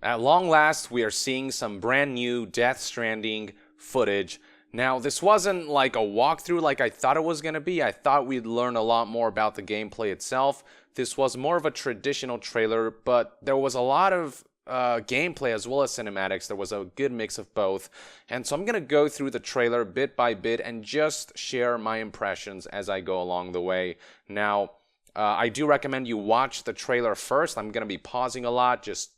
At long last, we are seeing some brand new Death Stranding footage. Now, this wasn't like a walkthrough like I thought it was going to be. I thought we'd learn a lot more about the gameplay itself. This was more of a traditional trailer, but there was a lot of gameplay as well as cinematics. There was a good mix of both. And so I'm going to go through the trailer bit by bit and just share my impressions as I go along the way. Now, I do recommend you watch the trailer first. I'm going to be pausing a lot, just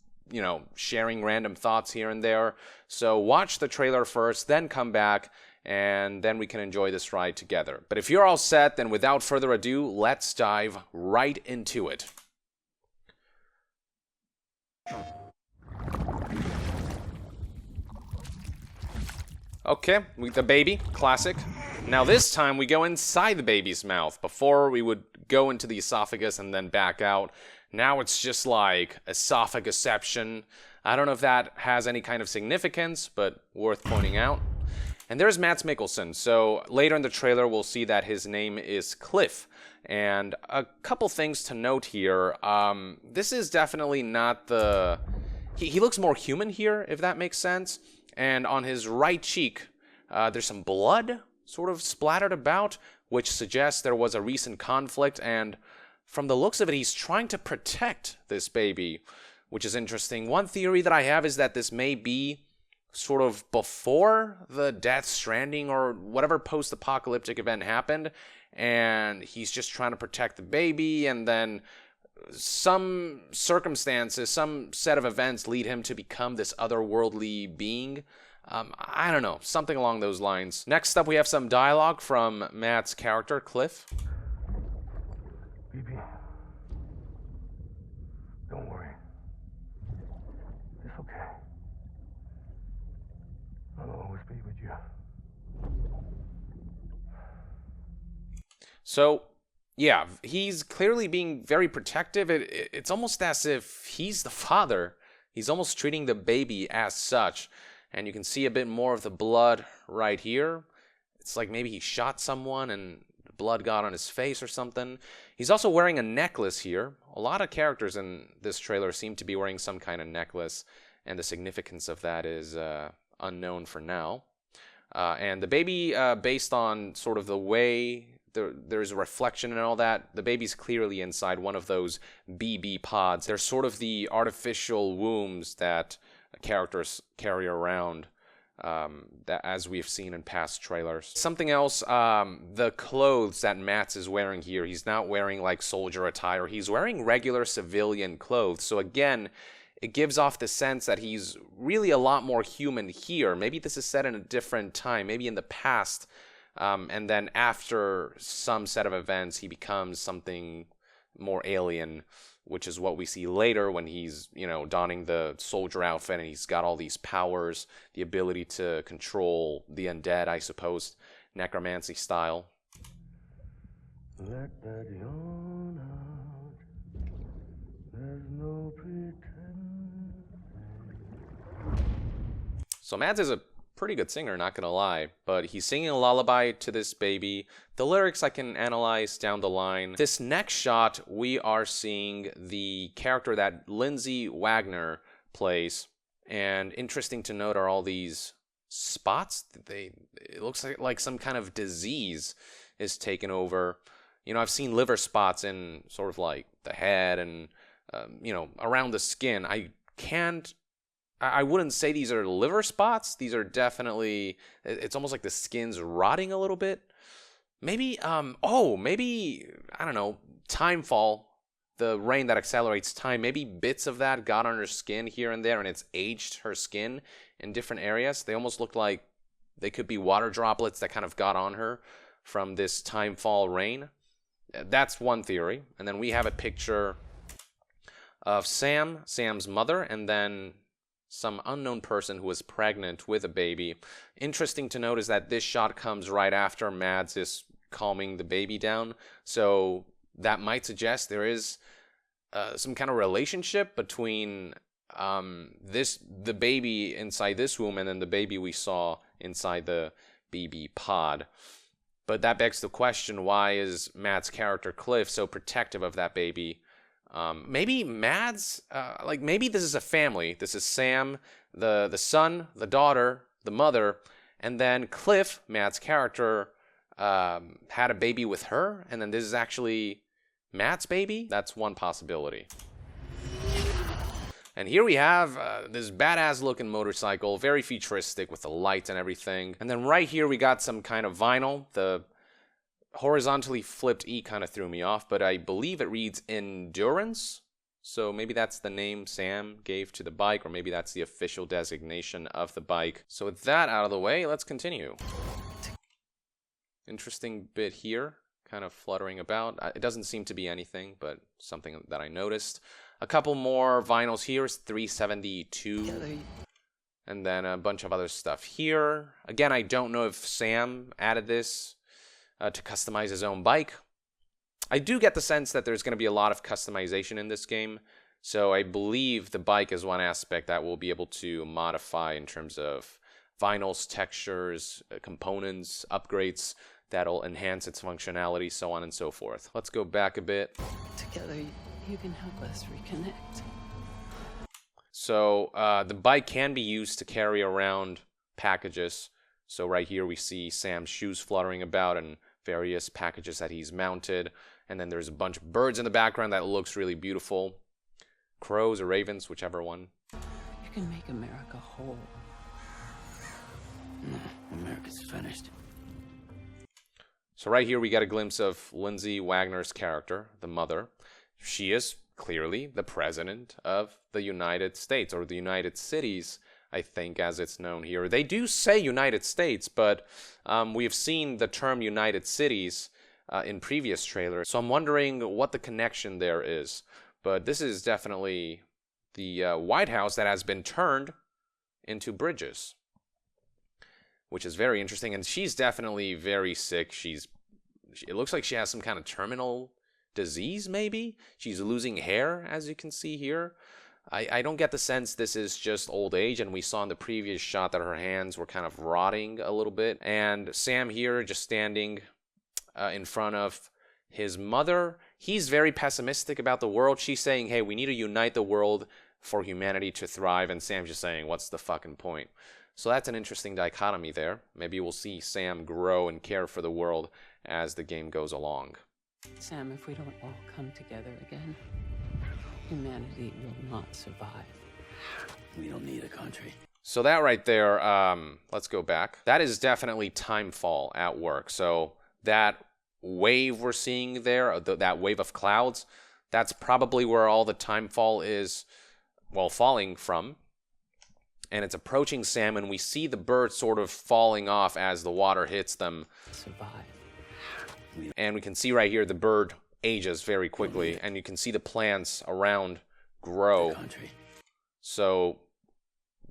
sharing random thoughts here and there. So watch the trailer first, then come back, and then we can enjoy this ride together. But if you're all set, then without further ado, let's dive right into it. Okay, with the baby, classic. Now this time we go inside the baby's mouth. Before we would go into the esophagus and then back out. Now it's just like esophagusception. I don't know if that has any kind of significance, but worth pointing out. And there's Mads Mikkelsen. So later in the trailer, we'll see that his name is Cliff. And a couple things to note here. This is definitely not the... He looks more human here, if that makes sense. And on his right cheek, there's some blood sort of splattered about, which suggests there was a recent conflict. And from the looks of it, he's trying to protect this baby, which is interesting. One theory that I have is that this may be sort of before the Death Stranding or whatever post-apocalyptic event happened, and he's just trying to protect the baby, and then some circumstances, some set of events lead him to become this otherworldly being. I don't know, something along those lines. Next up, we have some dialogue from Matt's character, Cliff. Baby, don't worry. It's okay. I'll always be with you. So, yeah, he's clearly being very protective. It's almost as if he's the father. He's almost treating the baby as such. And you can see a bit more of the blood right here. It's like maybe he shot someone and blood got on his face or something. He's also wearing a necklace here. A lot of characters in this trailer seem to be wearing some kind of necklace, and the significance of that is unknown for now. And the baby, based on sort of the way there's a reflection and all that, the baby's clearly inside one of those BB pods. They're sort of the artificial wombs that characters carry around, that as we've seen in past trailers. Something else, the clothes that Mats is wearing here, he's not wearing like soldier attire, he's wearing regular civilian clothes. So again, it gives off the sense that he's really a lot more human here. Maybe this is set in a different time, maybe in the past, and then after some set of events, he becomes something more alien, which is what we see later when he's, donning the soldier outfit and he's got all these powers, the ability to control the undead, I suppose, necromancy style. Let that yawn out. There's no pretending. So Mads is a pretty good singer, not gonna lie, but he's singing a lullaby to this baby. The lyrics I can analyze down the line. This next shot, we are seeing the character that Lindsay Wagner plays, and interesting to note are all these spots. It looks like some kind of disease is taken over. I've seen liver spots in sort of like the head and around the skin. I wouldn't say these are liver spots. These are definitely, it's almost like the skin's rotting a little bit. Maybe, I don't know, Timefall, the rain that accelerates time, maybe bits of that got on her skin here and there, and it's aged her skin in different areas. They almost look like they could be water droplets that kind of got on her from this Timefall rain. That's one theory. And then we have a picture of Sam's mother, and then some unknown person who was pregnant with a baby. Interesting to note is that this shot comes right after Mads is calming the baby down, so that might suggest there is some kind of relationship between the baby inside this womb and then the baby we saw inside the BB pod. But that begs the question, why is Matt's character Cliff so protective of that baby? Maybe Mads, like maybe this is a family. This is Sam, the son, the daughter, the mother, and then Cliff, Mads' character, had a baby with her, and then this is actually Mads' baby. That's one possibility. And here we have this badass looking motorcycle, very futuristic with the lights and everything. And then right here we got some kind of vinyl. The horizontally flipped E kind of threw me off, but I believe it reads endurance. So maybe that's the name Sam gave to the bike, or maybe that's the official designation of the bike. So with that out of the way, let's continue. Interesting bit here, kind of fluttering about. It doesn't seem to be anything, but something that I noticed. A couple more vinyls here is 372. And then a bunch of other stuff here. Again, I don't know if Sam added this to customize his own bike. I do get the sense that there's going to be a lot of customization in this game. So I believe the bike is one aspect that we'll be able to modify in terms of vinyls, textures, components, upgrades that'll enhance its functionality, so on and so forth. Let's go back a bit. Together, you can help us reconnect. So the bike can be used to carry around packages. So right here we see Sam's shoes fluttering about and various packages that he's mounted. And then there's a bunch of birds in the background that looks really beautiful. Crows or ravens, whichever one. You can make America whole. No, America's finished. So right here we got a glimpse of Lindsay Wagner's character, the mother. She is clearly the president of the United States, or the United Cities, I think, as it's known here. They do say United States, but we've seen the term United Cities in previous trailers. So I'm wondering what the connection there is. But this is definitely the White House that has been turned into bridges, which is very interesting. And she's definitely very sick. It looks like she has some kind of terminal disease, maybe? She's losing hair, as you can see here. I don't get the sense this is just old age, and we saw in the previous shot that her hands were kind of rotting a little bit. And Sam here just standing in front of his mother. He's very pessimistic about the world. She's saying, hey, we need to unite the world for humanity to thrive. And Sam's just saying, what's the fucking point? So that's an interesting dichotomy there. Maybe we'll see Sam grow and care for the world as the game goes along. Sam, if we don't all come together again, humanity will not survive. We don't need a country. So that right there, let's go back. That is definitely Timefall at work. So that wave we're seeing there, that wave of clouds, that's probably where all the Timefall is, well, falling from. And it's approaching Sam, and we see the birds sort of falling off as the water hits them. Survive. And we can see right here the bird ages very quickly, and you can see the plants around grow. So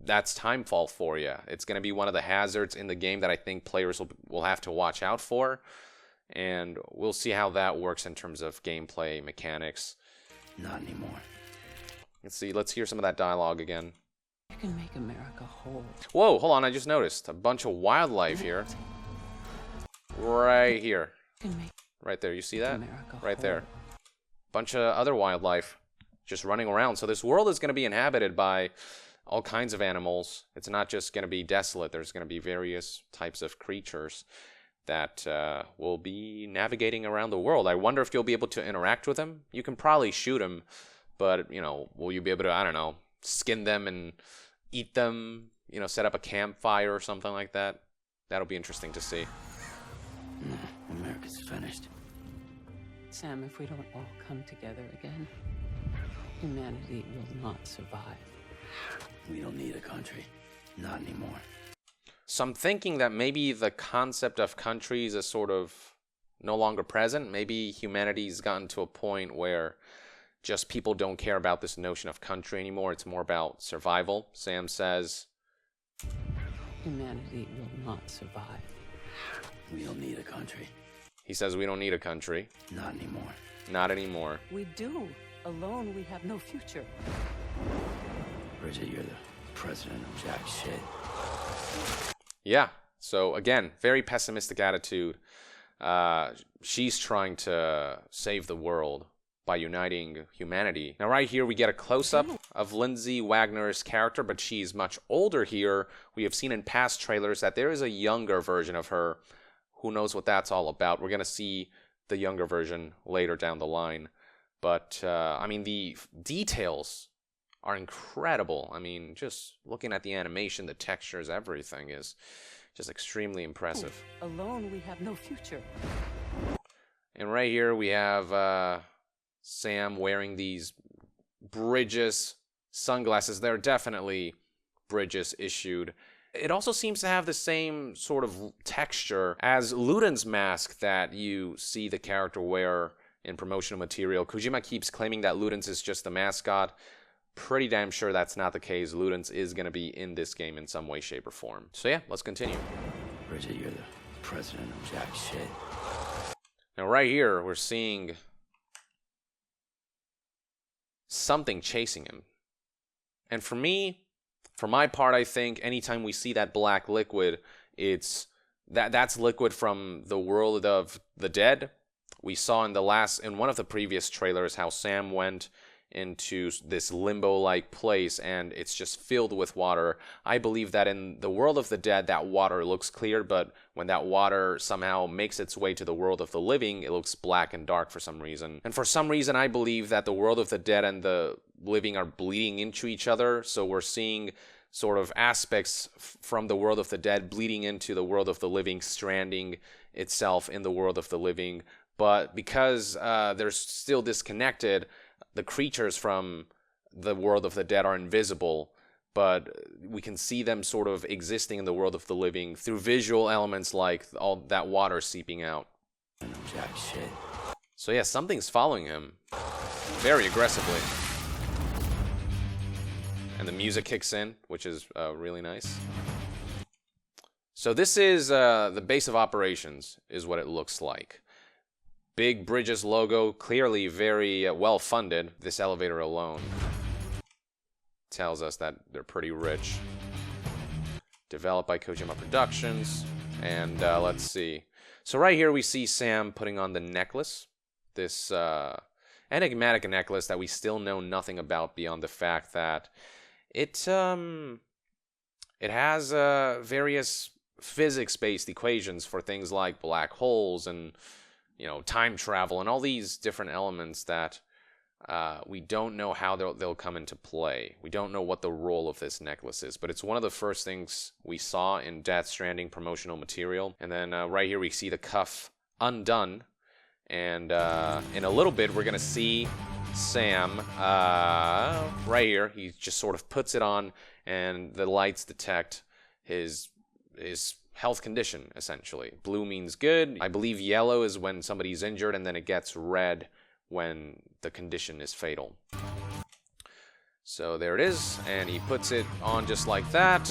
that's Timefall for you. It's going to be one of the hazards in the game that I think players will have to watch out for. And we'll see how that works in terms of gameplay mechanics. Not anymore. Let's hear some of that dialogue again. You can make America whole. Whoa, hold on, I just noticed a bunch of wildlife here. Right here. Right there, you see that? Right there. Bunch of other wildlife just running around. So this world is going to be inhabited by all kinds of animals. It's not just going to be desolate. There's going to be various types of creatures that will be navigating around the world. I wonder if you'll be able to interact with them. You can probably shoot them, but, you know, will you be able to, I don't know, skin them and eat them, you know, set up a campfire or something like that? That'll be interesting to see. No, America's finished. Sam, if we don't all come together again, humanity will not survive. We don't need a country. Not anymore. So I'm thinking that maybe the concept of countries is sort of no longer present. Maybe humanity's gotten to a point where just people don't care about this notion of country anymore. It's more about survival. Sam says, humanity will not survive. We don't need a country. He says we don't need a country. Not anymore. Not anymore. We do. Alone, we have no future. Bridget, you're the president of jack shit. Yeah. So again, very pessimistic attitude. She's trying to save the world by uniting humanity. Now right here we get a close-up of Lindsay Wagner's character, but she's much older here. We have seen in past trailers that there is a younger version of her. Who knows what that's all about? We're going to see the younger version later down the line. But, I mean, the details are incredible. I mean, just looking at the animation, the textures, everything is just extremely impressive. Alone, we have no future. And right here we have Sam wearing these Bridges sunglasses. They're definitely Bridges issued. It also seems to have the same sort of texture as Luden's mask that you see the character wear in promotional material. Kojima keeps claiming that Ludens is just the mascot. Pretty damn sure that's not the case. Ludens is going to be in this game in some way, shape, or form. So yeah, let's continue. Bridget, you're the president of jack shit. Now right here, we're seeing something chasing him. And for me, for my part, I think anytime we see that black liquid, that's liquid from the world of the dead. We saw in one of the previous trailers how Sam went into this limbo-like place and it's just filled with water. I believe that in the world of the dead, that water looks clear, but when that water somehow makes its way to the world of the living, it looks black and dark for some reason. And for some reason, I believe that the world of the dead and the living are bleeding into each other, so we're seeing sort of aspects from the world of the dead bleeding into the world of the living, stranding itself in the world of the living. But because they're still disconnected, the creatures from the world of the dead are invisible, but we can see them sort of existing in the world of the living through visual elements like all that water seeping out. Jack shit. So yeah, something's following him very aggressively. And the music kicks in, which is really nice. So this is the base of operations, is what it looks like. Big Bridges logo, clearly very well funded. This elevator alone tells us that they're pretty rich. Developed by Kojima Productions. And let's see. So right here we see Sam putting on the necklace. This enigmatic necklace that we still know nothing about beyond the fact that it has various physics-based equations for things like black holes and time travel and all these different elements that we don't know how they'll come into play. We don't know what the role of this necklace is, but it's one of the first things we saw in Death Stranding promotional material. And then right here we see the cuff undone, and in a little bit we're gonna see Sam right here. He just sort of puts it on, and the lights detect his health condition, essentially. Blue means good. I believe yellow is when somebody's injured, and then it gets red when the condition is fatal. So there it is, and he puts it on just like that.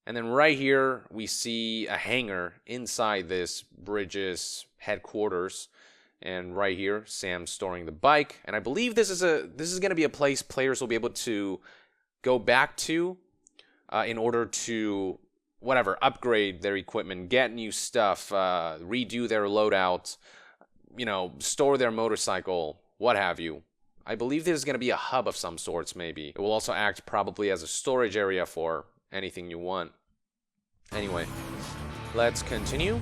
And then right here, we see a hangar inside this Bridges headquarters. And right here, Sam's storing the bike. And I believe this is going to be a place players will be able to go back to in order to, upgrade their equipment, get new stuff, redo their loadout, store their motorcycle, what have you. I believe there's going to be a hub of some sorts, maybe. It will also act probably as a storage area for anything you want. Anyway, let's continue.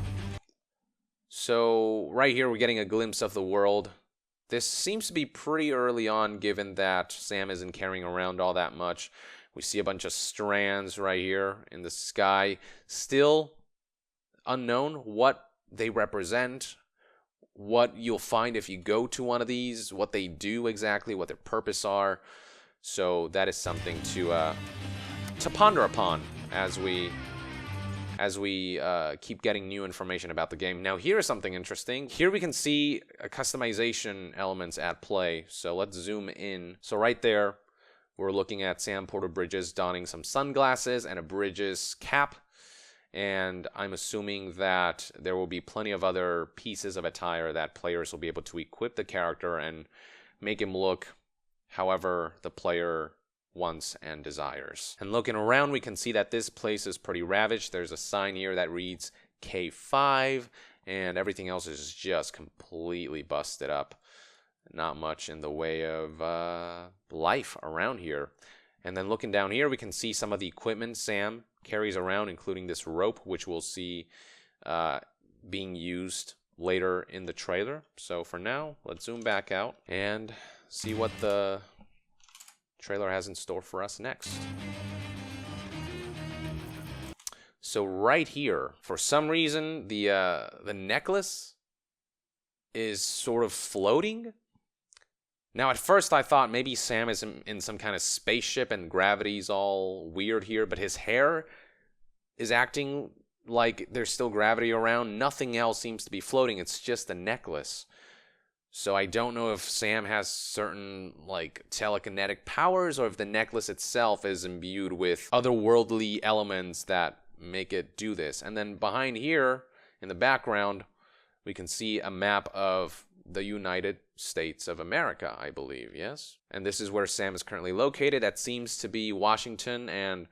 So, right here, we're getting a glimpse of the world. This seems to be pretty early on, given that Sam isn't carrying around all that much. We see a bunch of strands right here in the sky. Still unknown what they represent, what you'll find if you go to one of these, what they do exactly, what their purpose are. So that is something to ponder upon as we keep getting new information about the game. Now, here is something interesting. Here we can see customization elements at play. So let's zoom in. So right there, we're looking at Sam Porter Bridges donning some sunglasses and a Bridges cap. And I'm assuming that there will be plenty of other pieces of attire that players will be able to equip the character and make him look however the player wants and desires. And looking around, we can see that this place is pretty ravaged. There's a sign here that reads K5, and everything else is just completely busted up. Not much in the way of life around here. And then looking down here, we can see some of the equipment Sam carries around, including this rope, which we'll see being used later in the trailer. So for now, let's zoom back out and see what the trailer has in store for us next. So right here, for some reason, the necklace is sort of floating. Now, at first, I thought maybe Sam is in some kind of spaceship and gravity's all weird here, but his hair is acting like there's still gravity around. Nothing else seems to be floating. It's just a necklace. So I don't know if Sam has certain, like, telekinetic powers or if the necklace itself is imbued with otherworldly elements that make it do this. And then behind here, in the background, we can see a map of the United States of America, I believe, yes? And this is where Sam is currently located. That seems to be Washington, and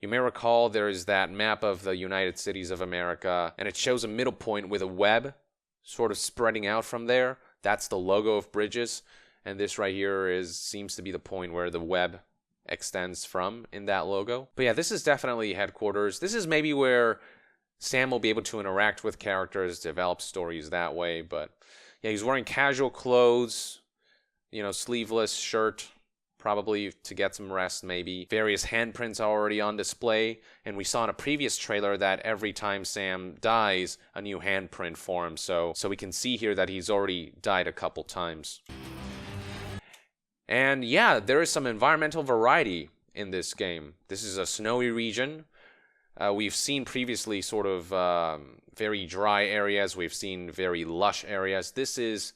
you may recall there is that map of the United Cities of America, and it shows a middle point with a web sort of spreading out from there. That's the logo of Bridges, and this right here seems to be the point where the web extends from in that logo. But yeah, this is definitely headquarters. This is maybe where Sam will be able to interact with characters, develop stories that way, but yeah, he's wearing casual clothes, you know, sleeveless shirt, probably to get some rest maybe. Various handprints are already on display, and we saw in a previous trailer that every time Sam dies, a new handprint forms, so we can see here that he's already died a couple times. And yeah, there is some environmental variety in this game. This is a snowy region. We've seen previously sort of very dry areas. We've seen very lush areas. This is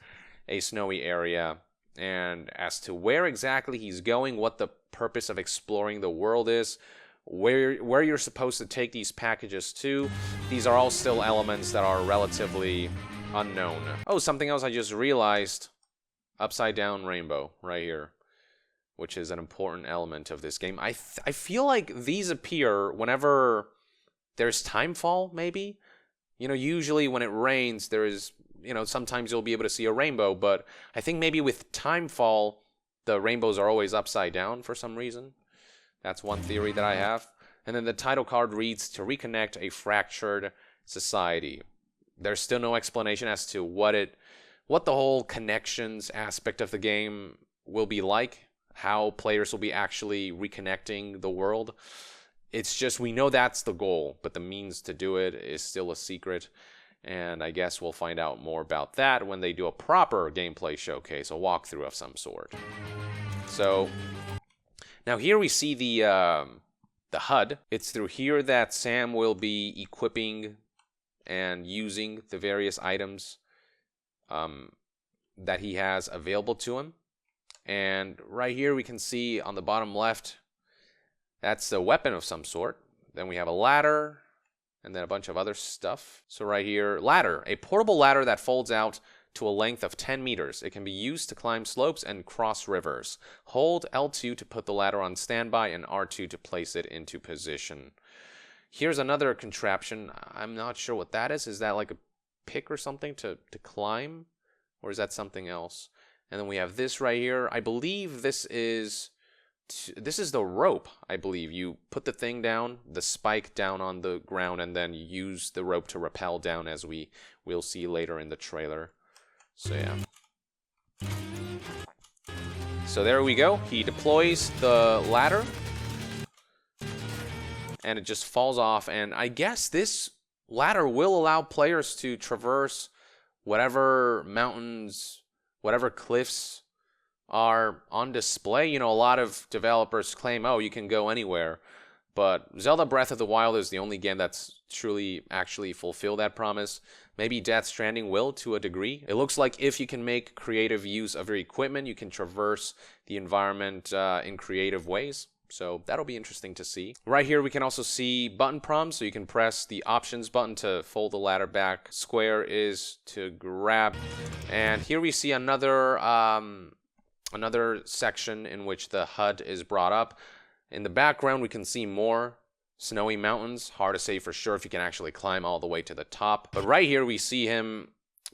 a snowy area. And as to where exactly he's going, what the purpose of exploring the world is, where you're supposed to take these packages to, these are all still elements that are relatively unknown. Oh, something else I just realized. Upside down rainbow right here, which is an important element of this game. I feel like these appear whenever there's timefall, maybe. You know, usually when it rains, there is, you know, sometimes you'll be able to see a rainbow, but I think maybe with timefall, the rainbows are always upside down for some reason. That's one theory that I have. And then the title card reads, "To reconnect a fractured society." There's still no explanation as to what the whole connections aspect of the game will be like, how players will be actually reconnecting the world. It's just, we know that's the goal, but the means to do it is still a secret. And I guess we'll find out more about that when they do a proper gameplay showcase, a walkthrough of some sort. So, now here we see the HUD. It's through here that Sam will be equipping and using the various items that he has available to him. And right here we can see on the bottom left, that's a weapon of some sort. Then we have a ladder, and then a bunch of other stuff. So right here, ladder, a portable ladder that folds out to a length of 10 meters. It can be used to climb slopes and cross rivers. Hold L2 to put the ladder on standby and R2 to place it into position. Here's another contraption. I'm not sure what that is. Is that like a pick or something to climb? Or is that something else? And then we have this right here. I believe this is the rope, I believe. You put the thing down, the spike down on the ground, and then you use the rope to rappel down, as we'll see later in the trailer. So yeah. So there we go. He deploys the ladder, and it just falls off. And I guess this ladder will allow players to traverse whatever mountains, whatever cliffs are on display. You know, a lot of developers claim, oh, you can go anywhere. But Zelda Breath of the Wild is the only game that's truly actually fulfilled that promise. Maybe Death Stranding will, to a degree. It looks like if you can make creative use of your equipment, you can traverse the environment in creative ways. So that'll be interesting to see. Right here we can also see button prompts, so you can press the options button to fold the ladder back. Square is to grab. And here we see another section in which the HUD is brought up. In the background we can see more Snowy mountains, hard to say for sure if you can actually climb all the way to the top. But right here we see him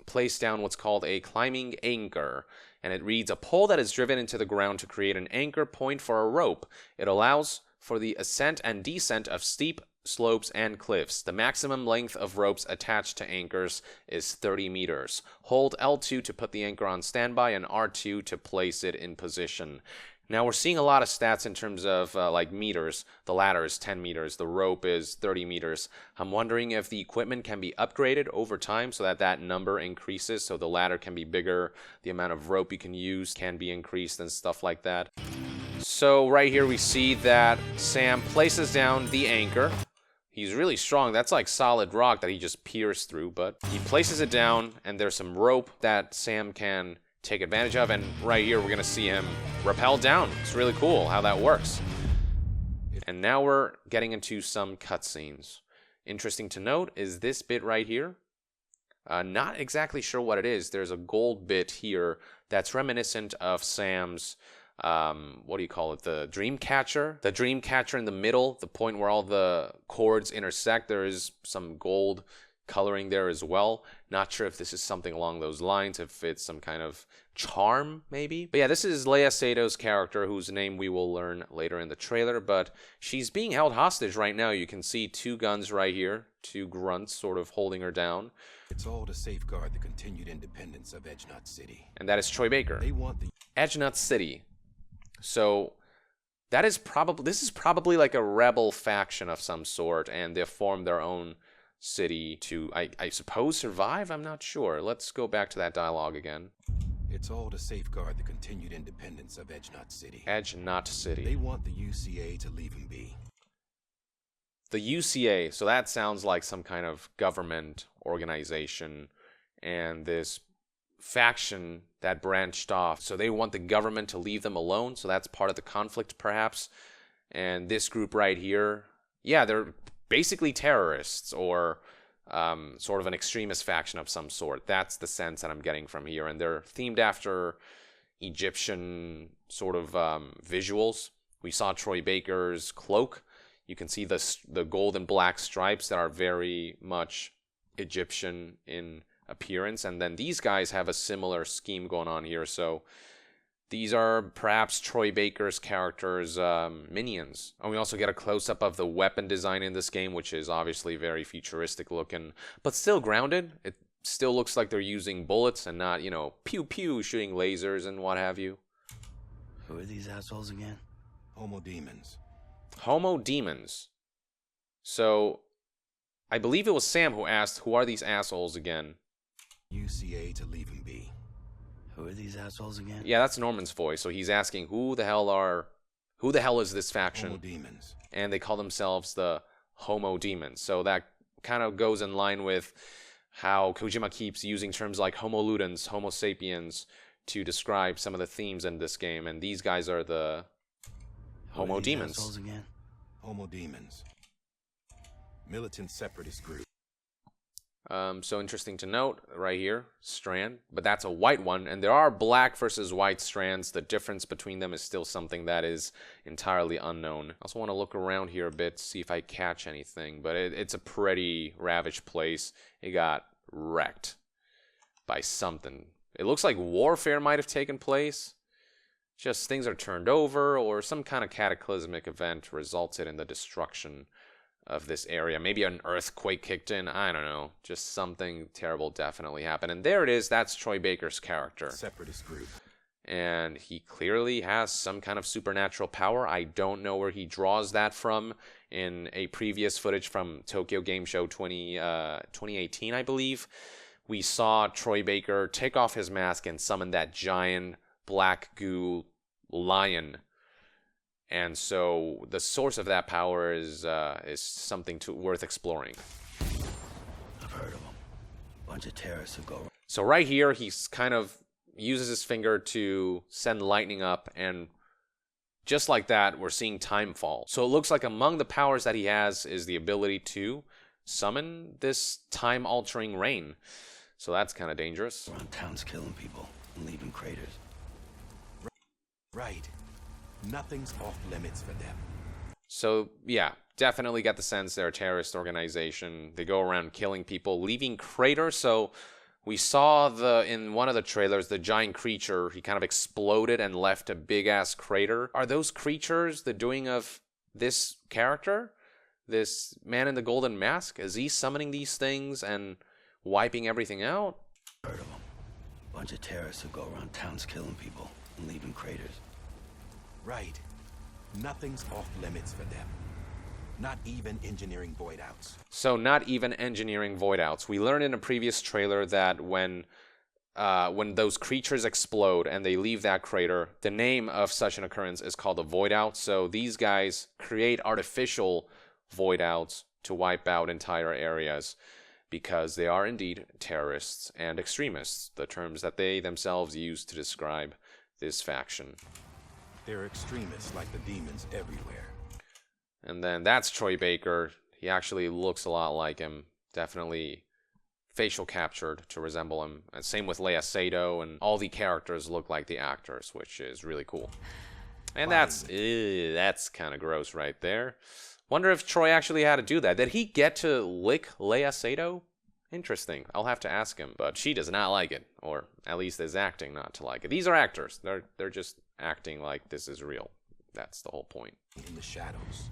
place down what's called a climbing anchor. And it reads, a pole that is driven into the ground to create an anchor point for a rope. It allows for the ascent and descent of steep slopes and cliffs. The maximum length of ropes attached to anchors is 30 meters. Hold L2 to put the anchor on standby and R2 to place it in position. Now we're seeing a lot of stats in terms of like meters. The ladder is 10 meters. The rope is 30 meters. I'm wondering if the equipment can be upgraded over time so that that number increases. So the ladder can be bigger. The amount of rope you can use can be increased and stuff like that. So right here we see that Sam places down the anchor. He's really strong. That's like solid rock that he just pierced through. But he places it down and there's some rope that Sam can take advantage of, and right here we're gonna see him rappel down. It's really cool how that works. And now we're getting into some cutscenes. Interesting to note is this bit right here. Not exactly sure what it is. There's a gold bit here that's reminiscent of Sam's what do you call it? The dream catcher. The dream catcher in the middle, the point where all the chords intersect. There is some gold coloring there as well. Not sure if this is something along those lines, if it's some kind of charm maybe. But yeah, this is Leia Sato's character, whose name we will learn later in the trailer, but she's being held hostage right now. You can see two guns right here, two grunts sort of holding her down. It's all to safeguard the continued independence of Edgenut City. And that is Troy Baker. They want the Edgenut City. So that is this is probably like a rebel faction of some sort, and they've formed their own city to, I suppose, survive? I'm not sure. Let's go back to that dialogue again. It's all to safeguard the continued independence of Edgenut City. Edgenut City. They want the UCA to leave him be. The UCA, so that sounds like some kind of government organization, and this faction that branched off. So they want the government to leave them alone, so that's part of the conflict perhaps. And this group right here, yeah, they're basically terrorists or sort of an extremist faction of some sort. That's the sense that I'm getting from here. And they're themed after Egyptian sort of visuals. We saw Troy Baker's cloak. You can see the gold and black stripes that are very much Egyptian in appearance. And then these guys have a similar scheme going on here. So these are perhaps Troy Baker's character's minions. And we also get a close-up of the weapon design in this game, which is obviously very futuristic looking, but still grounded. It still looks like they're using bullets and not, you know, pew-pew shooting lasers and what have you. Who are these assholes again? Homo Demons. Homo Demons. So I believe it was Sam who asked, who are these assholes again? UCA to leave him be. Who are these assholes again? Yeah, that's Norman's voice. So he's asking, who the hell is this faction? Homo Demons. And they call themselves the Homo Demons. So that kind of goes in line with how Kojima keeps using terms like Homo Ludens, Homo Sapiens to describe some of the themes in this game. And these guys are the Homo Demons. Assholes again? Homo Demons. Militant separatist group. So interesting to note right here, strand, but that's a white one, and there are black versus white strands. The difference between them is still something that is entirely unknown. I also want to look around here a bit, see if I catch anything, but it's a pretty ravaged place. It got wrecked by something. It looks like warfare might have taken place. Just things are turned over, or some kind of cataclysmic event resulted in the destruction of this area. Maybe an earthquake kicked in. I don't know. Just something terrible definitely happened. And there it is. That's Troy Baker's character. Separatist group. And he clearly has some kind of supernatural power. I don't know where he draws that from. In a previous footage from Tokyo Game Show 2018, I believe, we saw Troy Baker take off his mask and summon that giant black goo lion. And so the source of that power is something worth exploring. I've heard of them. Bunch of terrorists who go. So right here, he's kind of uses his finger to send lightning up, and just like that, we're seeing Timefall. So it looks like among the powers that he has is the ability to summon this time-altering rain. So that's kind of dangerous. Around towns killing people and leaving craters. Right. Nothing's off limits for them. So, yeah, definitely get the sense they're a terrorist organization. They go around killing people, leaving craters. So we saw in one of the trailers, the giant creature, he kind of exploded and left a big-ass crater. Are those creatures the doing of this character? This man in the golden mask? Is he summoning these things and wiping everything out? Heard of them. Bunch of terrorists who go around towns killing people and leaving craters. Right. Nothing's off limits for them. Not even engineering void outs. So not even engineering void outs. We learned in a previous trailer that when those creatures explode and they leave that crater, the name of such an occurrence is called a void out. So these guys create artificial void outs to wipe out entire areas because they are indeed terrorists and extremists, the terms that they themselves use to describe this faction. They're extremists like the demons everywhere. And then that's Troy Baker. He actually looks a lot like him. Definitely facial captured to resemble him. And same with Leia Sado, and all the characters look like the actors, which is really cool. And that's kind of gross right there. Wonder if Troy actually had to do that. Did he get to lick Leia Sado? Interesting. I'll have to ask him. But she does not like it, or at least is acting not to like it. These are actors. They're just acting like this is real. That's the whole point. In the shadows.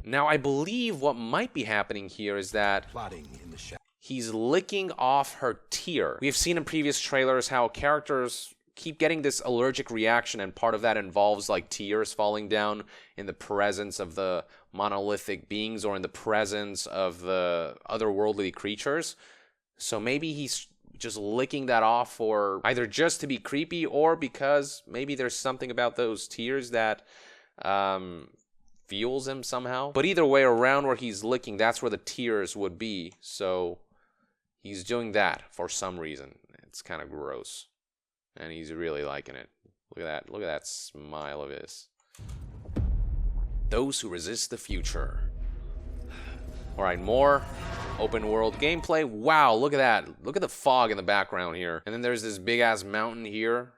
Now, I believe what might be happening here is that Plotting in the shadows. he's licking off her tear. We've seen in previous trailers how characters keep getting this allergic reaction, and part of that involves like tears falling down in the presence of the monolithic beings or in the presence of the otherworldly creatures. So maybe he's just licking that off for either just to be creepy or because maybe there's something about those tears that fuels him somehow. But either way, around where he's licking, that's where the tears would be. So he's doing that for some reason. It's kind of gross. And he's really liking it. Look at that. Look at that smile of his. Those who resist the future. All right, more open world gameplay. Wow, look at that. Look at the fog in the background here. And then there's this big ass mountain here.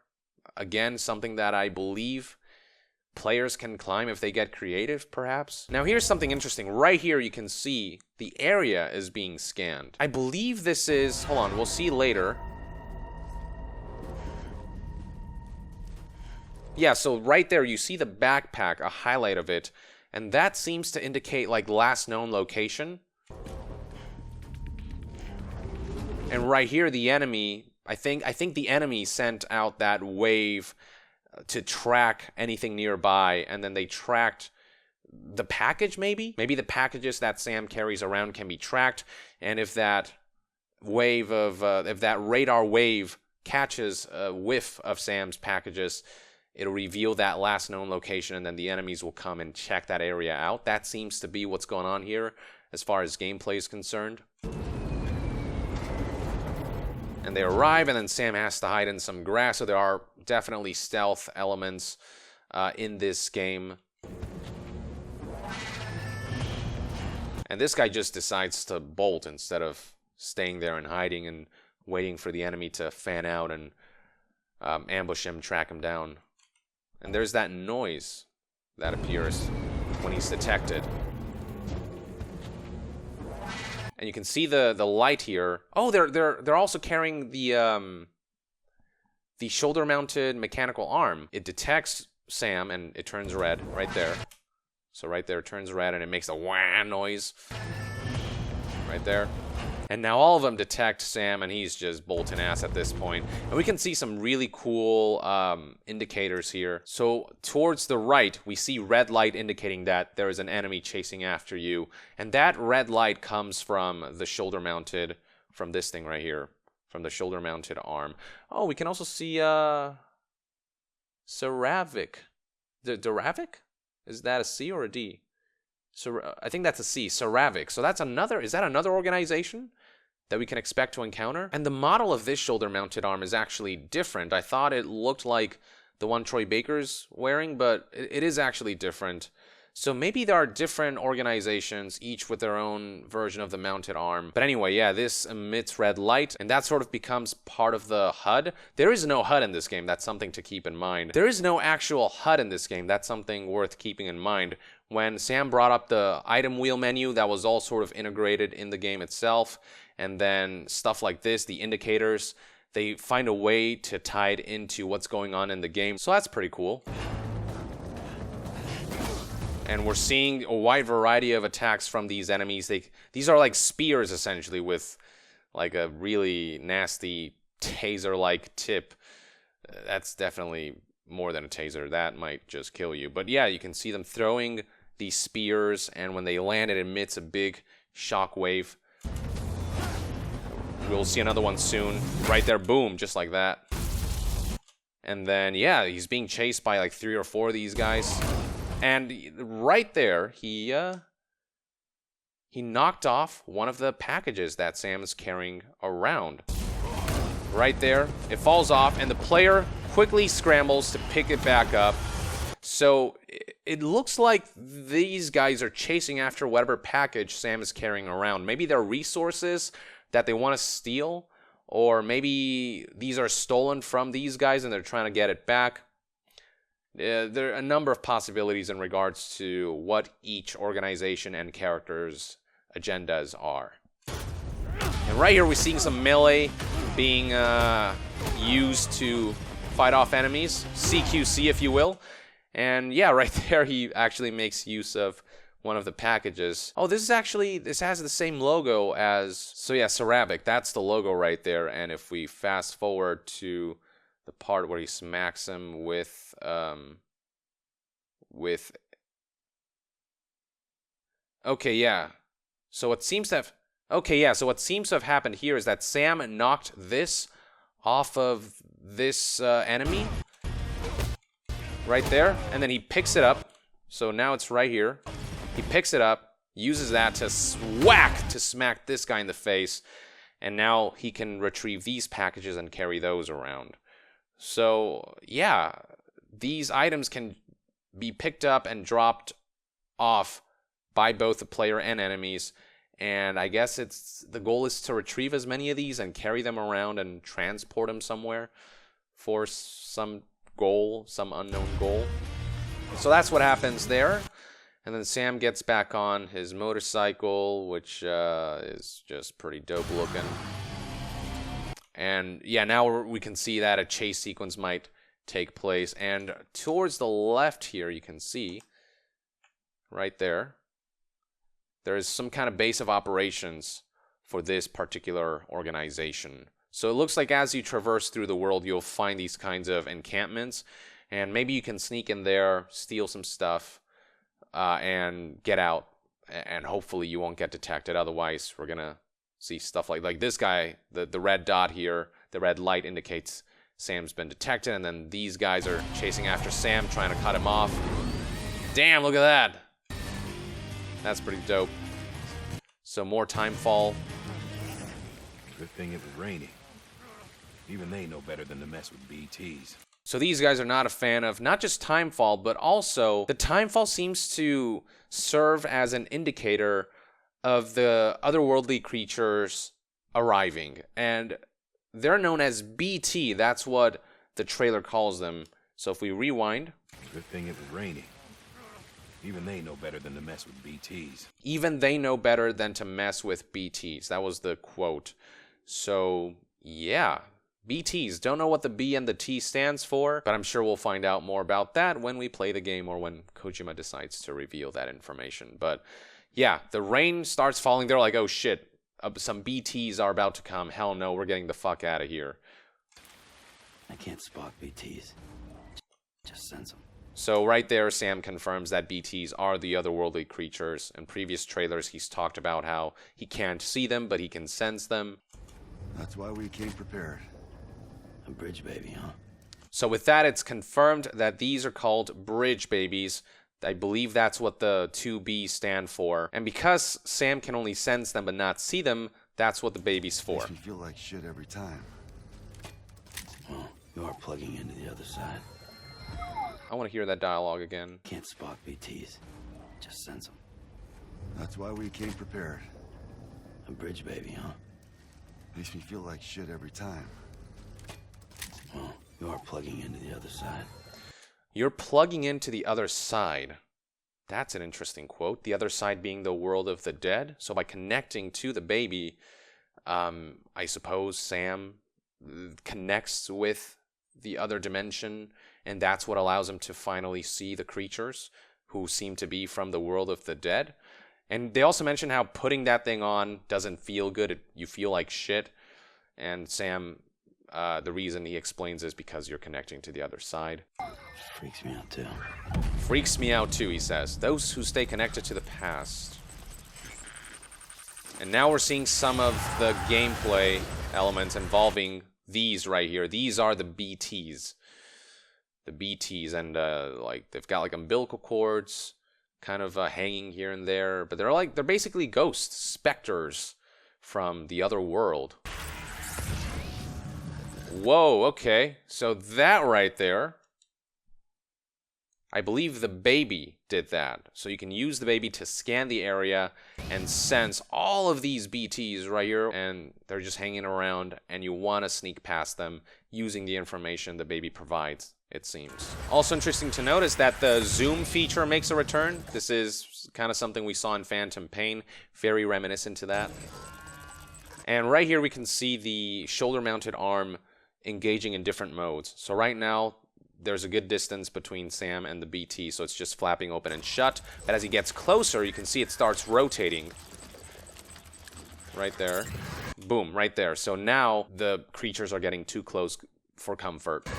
Again, something that I believe players can climb if they get creative, perhaps. Now here's something interesting. Right here you can see the area is being scanned. I believe this is, hold on, we'll see later. Yeah, so right there you see the backpack, a highlight of it, and that seems to indicate like last known location. And right here the enemy, I think the enemy sent out that wave to track anything nearby, and then they tracked the package maybe? Maybe the packages that Sam carries around can be tracked, and if that wave of, if that radar wave catches a whiff of Sam's packages, it'll reveal that last known location, and then the enemies will come and check that area out. That seems to be what's going on here as far as gameplay is concerned. And they arrive, and then Sam has to hide in some grass, so there are definitely stealth elements in this game. And this guy just decides to bolt instead of staying there and hiding and waiting for the enemy to fan out and ambush him, track him down. And there's that noise that appears when he's detected. And you can see the light here. Oh, they're also carrying the shoulder-mounted mechanical arm. It detects Sam and it turns red right there. So right there it turns red and it makes a wah noise. Right there. And now all of them detect Sam, and he's just bolting ass at this point. And we can see some really cool indicators here. So towards the right, we see red light indicating that there is an enemy chasing after you. And that red light comes from the shoulder-mounted, from this thing right here, from the shoulder-mounted arm. Oh, we can also see Saravic. Daravic? Is that a C or a D? So I think that's a C, Saravic. So that's another, is that another organization that we can expect to encounter? And the model of this shoulder-mounted arm is actually different. I thought it looked like the one Troy Baker's wearing, but it is actually different. So maybe there are different organizations, each with their own version of the mounted arm. But anyway, yeah, this emits red light, and that sort of becomes part of the HUD. There is no HUD in this game. That's something to keep in mind. There is no actual HUD in this game. That's something worth keeping in mind. When Sam brought up the item wheel menu, that was all sort of integrated in the game itself. And then stuff like this, the indicators, they find a way to tie it into what's going on in the game. So that's pretty cool. And we're seeing a wide variety of attacks from these enemies. These are like spears, essentially, with like a really nasty taser-like tip. That's definitely more than a taser. That might just kill you. But yeah, you can see them throwing these spears, and when they land, it emits a big shock wave. We'll see another one soon. Right there, boom, just like that. And then, yeah, he's being chased by like 3 or 4 of these guys. And right there, he knocked off one of the packages that Sam is carrying around. Right there, it falls off, and the player quickly scrambles to pick it back up. So it looks like these guys are chasing after whatever package Sam is carrying around. Maybe they're resources that they want to steal, or maybe these are stolen from these guys and they're trying to get it back. There are a number of possibilities in regards to what each organization and character's agendas are. And right here we're seeing some melee being used to fight off enemies. CQC, if you will. And yeah, right there he actually makes use of one of the packages. Oh, this has the same logo as, so yeah, Ceramic, that's the logo right there. And if we fast forward to the part where he smacks him with okay, yeah. So what seems to have happened here is that Sam knocked this off of this enemy right there, and then he picks it up. So now it's right here. He picks it up, uses that to smack this guy in the face, and now he can retrieve these packages and carry those around. So, yeah, these items can be picked up and dropped off by both the player and enemies. And I guess the goal is to retrieve as many of these and carry them around and transport them somewhere for some goal, some unknown goal. So that's what happens there. And then Sam gets back on his motorcycle, which is just pretty dope looking. And yeah, now we can see that a chase sequence might take place. And towards the left here, you can see, right there, there is some kind of base of operations for this particular organization. So it looks like as you traverse through the world, you'll find these kinds of encampments. And maybe you can sneak in there, steal some stuff, and get out. And hopefully you won't get detected. Otherwise, we're going to see stuff like this guy, the red dot here, the red light indicates Sam's been detected, and then these guys are chasing after Sam, trying to cut him off. Damn, look at that. That's pretty dope. So more Timefall. Good thing it was raining. Even they know better than to mess with BTs. So these guys are not a fan of not just Timefall, but also the Timefall seems to serve as an indicator of the otherworldly creatures arriving. And they're known as BT. That's what the trailer calls them. So if we rewind. Good thing it was raining. Even they know better than to mess with BTs. Even they know better than to mess with BTs. That was the quote. So, yeah. BTs. Don't know what the B and the T stands for, but I'm sure we'll find out more about that when we play the game or when Kojima decides to reveal that information. But yeah, the rain starts falling. They're like, oh shit, some BTs are about to come. Hell no, we're getting the fuck out of here. I can't spot BTs. Just sense them. So right there, Sam confirms that BTs are the otherworldly creatures. In previous trailers, he's talked about how he can't see them, but he can sense them. That's why we came prepared. A bridge baby, huh? So with that, it's confirmed that these are called bridge babies. I believe that's what the 2B stand for. And because Sam can only sense them but not see them, that's what the baby's for. Makes me feel like shit every time. Well, you are plugging into the other side. I want to hear that dialogue again. Can't spot BTs. just sends them. That's why we came prepared. A bridge baby, huh? Makes me feel like shit every time. Well, you are plugging into the other side. You're plugging into the other side. That's an interesting quote. The other side being the world of the dead. So by connecting to the baby, I suppose Sam connects with the other dimension, and that's what allows him to finally see the creatures who seem to be from the world of the dead. And they also mention how putting that thing on doesn't feel good. You feel like shit. And Sam, the reason he explains is because you're connecting to the other side. Freaks me out too. Freaks me out too, he says. Those who stay connected to the past. And now we're seeing some of the gameplay elements involving these right here. These are the BTs. The BTs, and like they've got like umbilical cords kind of hanging here and there, but they're basically ghosts, specters from the other world. Whoa, okay. So that right there, I believe the baby did that. So you can use the baby to scan the area and sense all of these BTs right here, and they're just hanging around, and you want to sneak past them using the information the baby provides, it seems. Also interesting to notice that the zoom feature makes a return. This is kind of something we saw in Phantom Pain, very reminiscent to that. And right here we can see the shoulder-mounted arm engaging in different modes. So right now, there's a good distance between Sam and the BT, so it's just flapping open and shut. But as he gets closer, you can see it starts rotating. Right there. Boom, right there. So now the creatures are getting too close for comfort.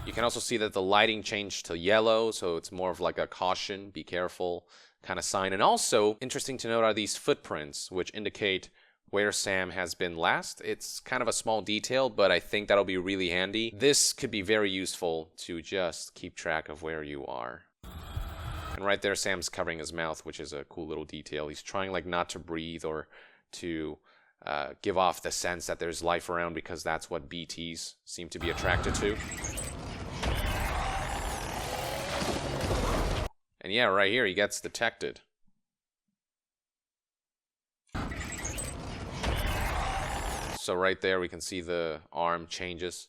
You can also see that the lighting changed to yellow, so it's more of like a caution, be careful kind of sign. And also, interesting to note are these footprints, which indicate where Sam has been last. It's kind of a small detail, but I think that'll be really handy. This could be very useful to just keep track of where you are. And right there, Sam's covering his mouth, which is a cool little detail. He's trying like not to breathe or to give off the sense that there's life around, because that's what BTs seem to be attracted to. And yeah, right here, he gets detected. So right there, we can see the arm changes.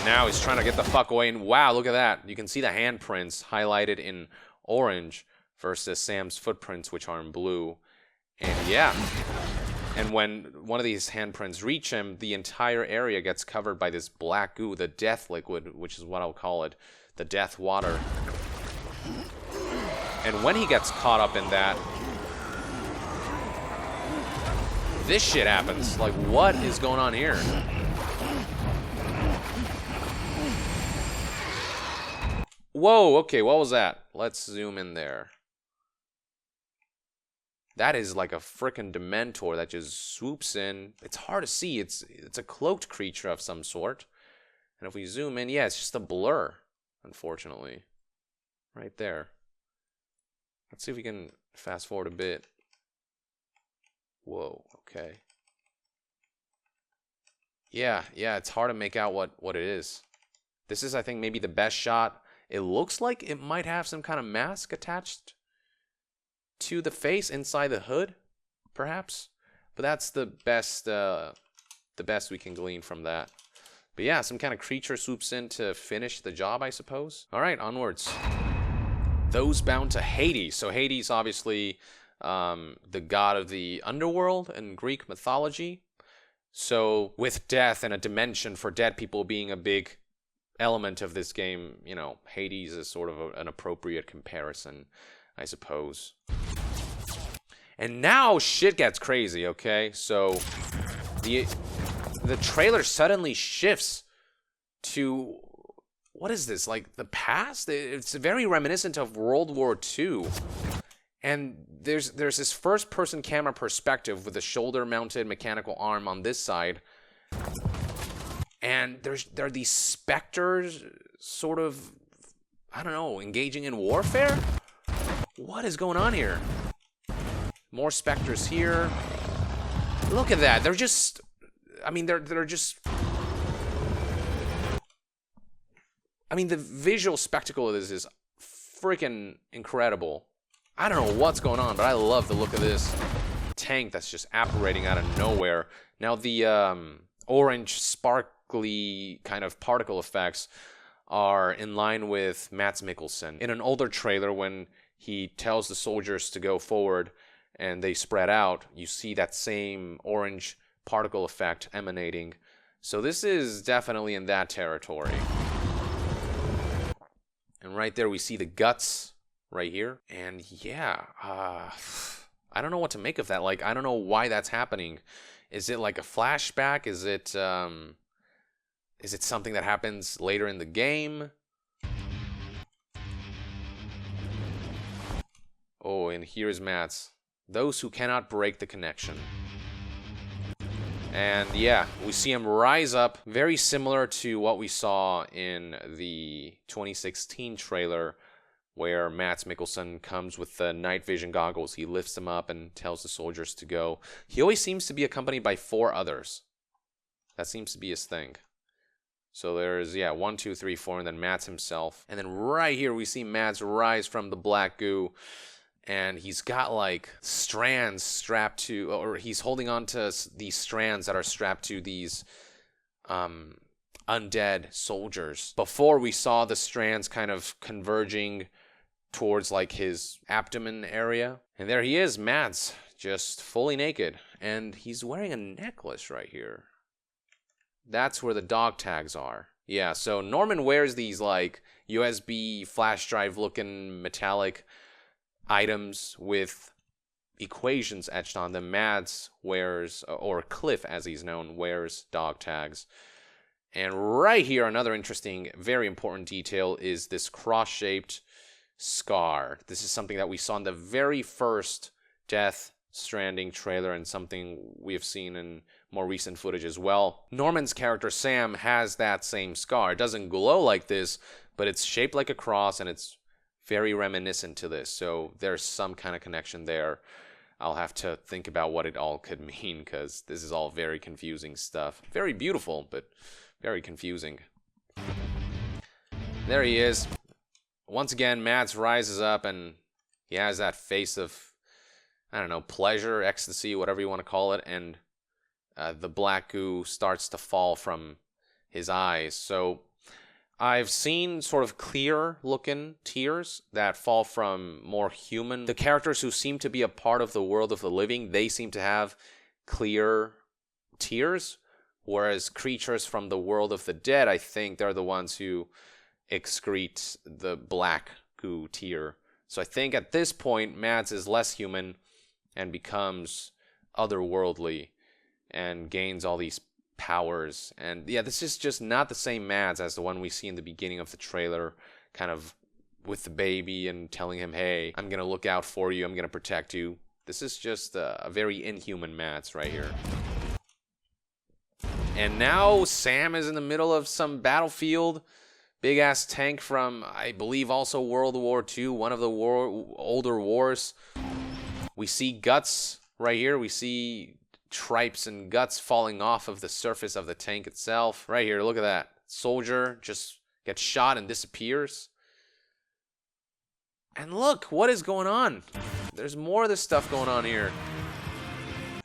Now he's trying to get the fuck away, and wow, look at that. You can see the handprints highlighted in orange versus Sam's footprints, which are in blue. And yeah, and when one of these handprints reach him, the entire area gets covered by this black goo, the death liquid, which is what I'll call it, the death water. And when he gets caught up in that, this shit happens. Like, what is going on here? Whoa, okay, what was that? Let's zoom in there. That is like a frickin' Dementor that just swoops in. It's hard to see. It's a cloaked creature of some sort. And if we zoom in, yeah, it's just a blur, unfortunately. Right there. Let's see if we can fast forward a bit. Whoa, okay. Yeah, it's hard to make out what it is. This is, I think, maybe the best shot. It looks like it might have some kind of mask attached to the face inside the hood, perhaps. But that's the best we can glean from that. But yeah, some kind of creature swoops in to finish the job, I suppose. All right, onwards. Those bound to Hades. So Hades, obviously, the god of the underworld in Greek mythology. So with death and a dimension for dead people being a big element of this game, you know, Hades is sort of an appropriate comparison, I suppose. And now shit gets crazy, okay? So the trailer suddenly shifts to, what is this, like the past? It's very reminiscent of World War II. And there's this first-person camera perspective with a shoulder-mounted mechanical arm on this side. And there are these specters sort of, I don't know, engaging in warfare? What is going on here? More specters here. Look at that. They're just, I mean, they're just I mean, the visual spectacle of this is freaking incredible. I don't know what's going on, but I love the look of this tank that's just apparating out of nowhere. Now, the orange, sparkly kind of particle effects are in line with Mads Mikkelsen. In an older trailer, when he tells the soldiers to go forward and they spread out, you see that same orange particle effect emanating. So this is definitely in that territory. And right there we see the guts right here. And yeah, I don't know what to make of that. Like, I don't know why that's happening. Is it like a flashback? Is it something that happens later in the game? Oh, and here's Mads. Those who cannot break the connection. And yeah, we see him rise up, very similar to what we saw in the 2016 trailer, where Mads Mikkelsen comes with the night vision goggles. He lifts them up and tells the soldiers to go. He always seems to be accompanied by 4 others. That seems to be his thing. So there's, yeah, 1, 2, 3, 4, and then Mads himself. And then right here we see Mads rise from the black goo. And he's got like strands strapped to, or he's holding on to these strands that are strapped to these undead soldiers. Before, we saw the strands kind of converging towards like his abdomen area. And there he is, Mads, just fully naked. And he's wearing a necklace right here. That's where the dog tags are. Yeah, so Norman wears these like USB flash drive looking metallic items with equations etched on them. Mads wears, or Cliff as he's known, wears dog tags. And right here, another interesting, very important detail is this cross-shaped scar. This is something that we saw in the very first Death Stranding trailer and something we have seen in more recent footage as well. Norman's character, Sam, has that same scar. It doesn't glow like this, but it's shaped like a cross and it's very reminiscent to this, so there's some kind of connection there. I'll have to think about what it all could mean, because this is all very confusing stuff. Very beautiful, but very confusing. There he is. Once again, Mads rises up, and he has that face of, I don't know, pleasure, ecstasy, whatever you want to call it, and the black goo starts to fall from his eyes. So I've seen sort of clear-looking tears that fall from more human. The characters who seem to be a part of the world of the living, they seem to have clear tears, whereas creatures from the world of the dead, I think they're the ones who excrete the black goo tear. So I think at this point, Mads is less human and becomes otherworldly and gains all these powers. And yeah, this is just not the same Mads as the one we see in the beginning of the trailer, kind of with the baby and telling him, hey, I'm gonna look out for you, I'm gonna protect you. This is just a very inhuman Mads right here. And now Sam is in the middle of some battlefield. Big ass tank from, I believe, also World War II, one of the older wars. We see guts right here. We see tripes and guts falling off of the surface of the tank itself. Right here, look at that. Soldier just gets shot and disappears. And look, what is going on? There's more of this stuff going on here.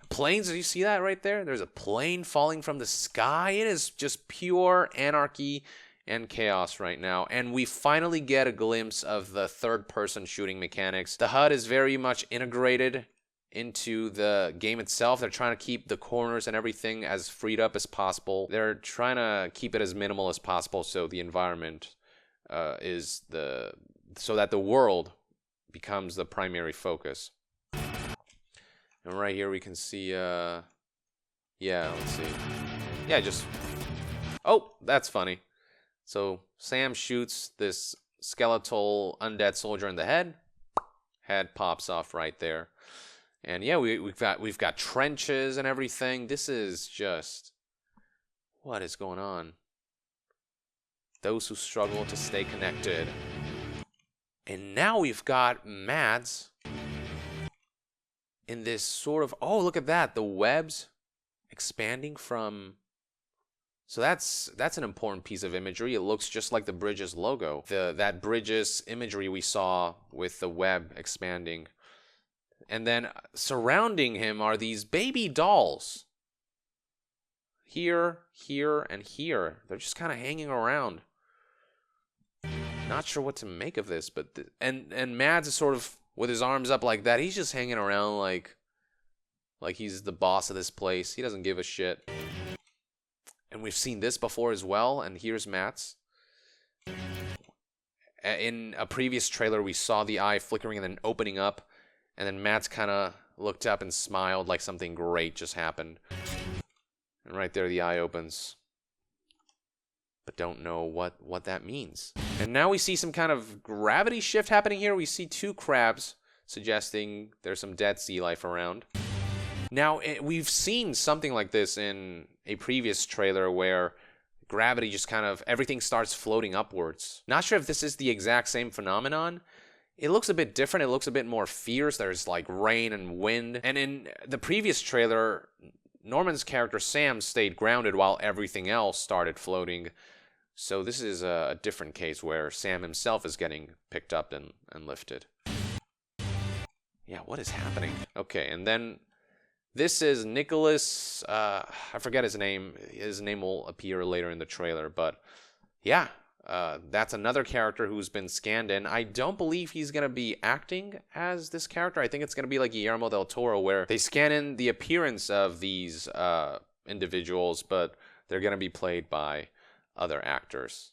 Planes, did you see that right there? There's a plane falling from the sky. It is just pure anarchy and chaos right now. And we finally get a glimpse of the third-person shooting mechanics. The HUD is very much integrated into the game itself. They're trying to keep the corners and everything as freed up as possible. They're trying to keep it as minimal as possible so the environment so that the world becomes the primary focus. And right here we can see, yeah, let's see. Yeah, just, oh, that's funny. So Sam shoots this skeletal undead soldier in the head. Head pops off right there. And yeah, we've got trenches and everything. This is just, what is going on? Those who struggle to stay connected. And now we've got Mads in this sort of, oh, look at that. The webs expanding from So that's an important piece of imagery. It looks just like the Bridges logo. That Bridges imagery we saw with the web expanding. And then surrounding him are these baby dolls. Here, here, and here. They're just kind of hanging around. Not sure what to make of this, but and Mads is sort of with his arms up like that. He's just hanging around like he's the boss of this place. He doesn't give a shit. And we've seen this before as well. And here's Mads. In a previous trailer, we saw the eye flickering and then opening up. And then Mads kind of looked up and smiled like something great just happened. And right there, the eye opens. But don't know what that means. And now we see some kind of gravity shift happening here. We see two crabs, suggesting there's some dead sea life around. Now, we've seen something like this in a previous trailer where gravity just kind of, everything starts floating upwards. Not sure if this is the exact same phenomenon. It looks a bit different. It looks a bit more fierce. There's like rain and wind. And in the previous trailer, Norman's character Sam stayed grounded while everything else started floating. So this is a different case where Sam himself is getting picked up and lifted. Yeah, what is happening? Okay, and then this is Nicholas, I forget his name. His name will appear later in the trailer, but yeah, that's another character who's been scanned in. I don't believe he's going to be acting as this character. I think it's going to be like Guillermo del Toro, where they scan in the appearance of these individuals, but they're going to be played by other actors.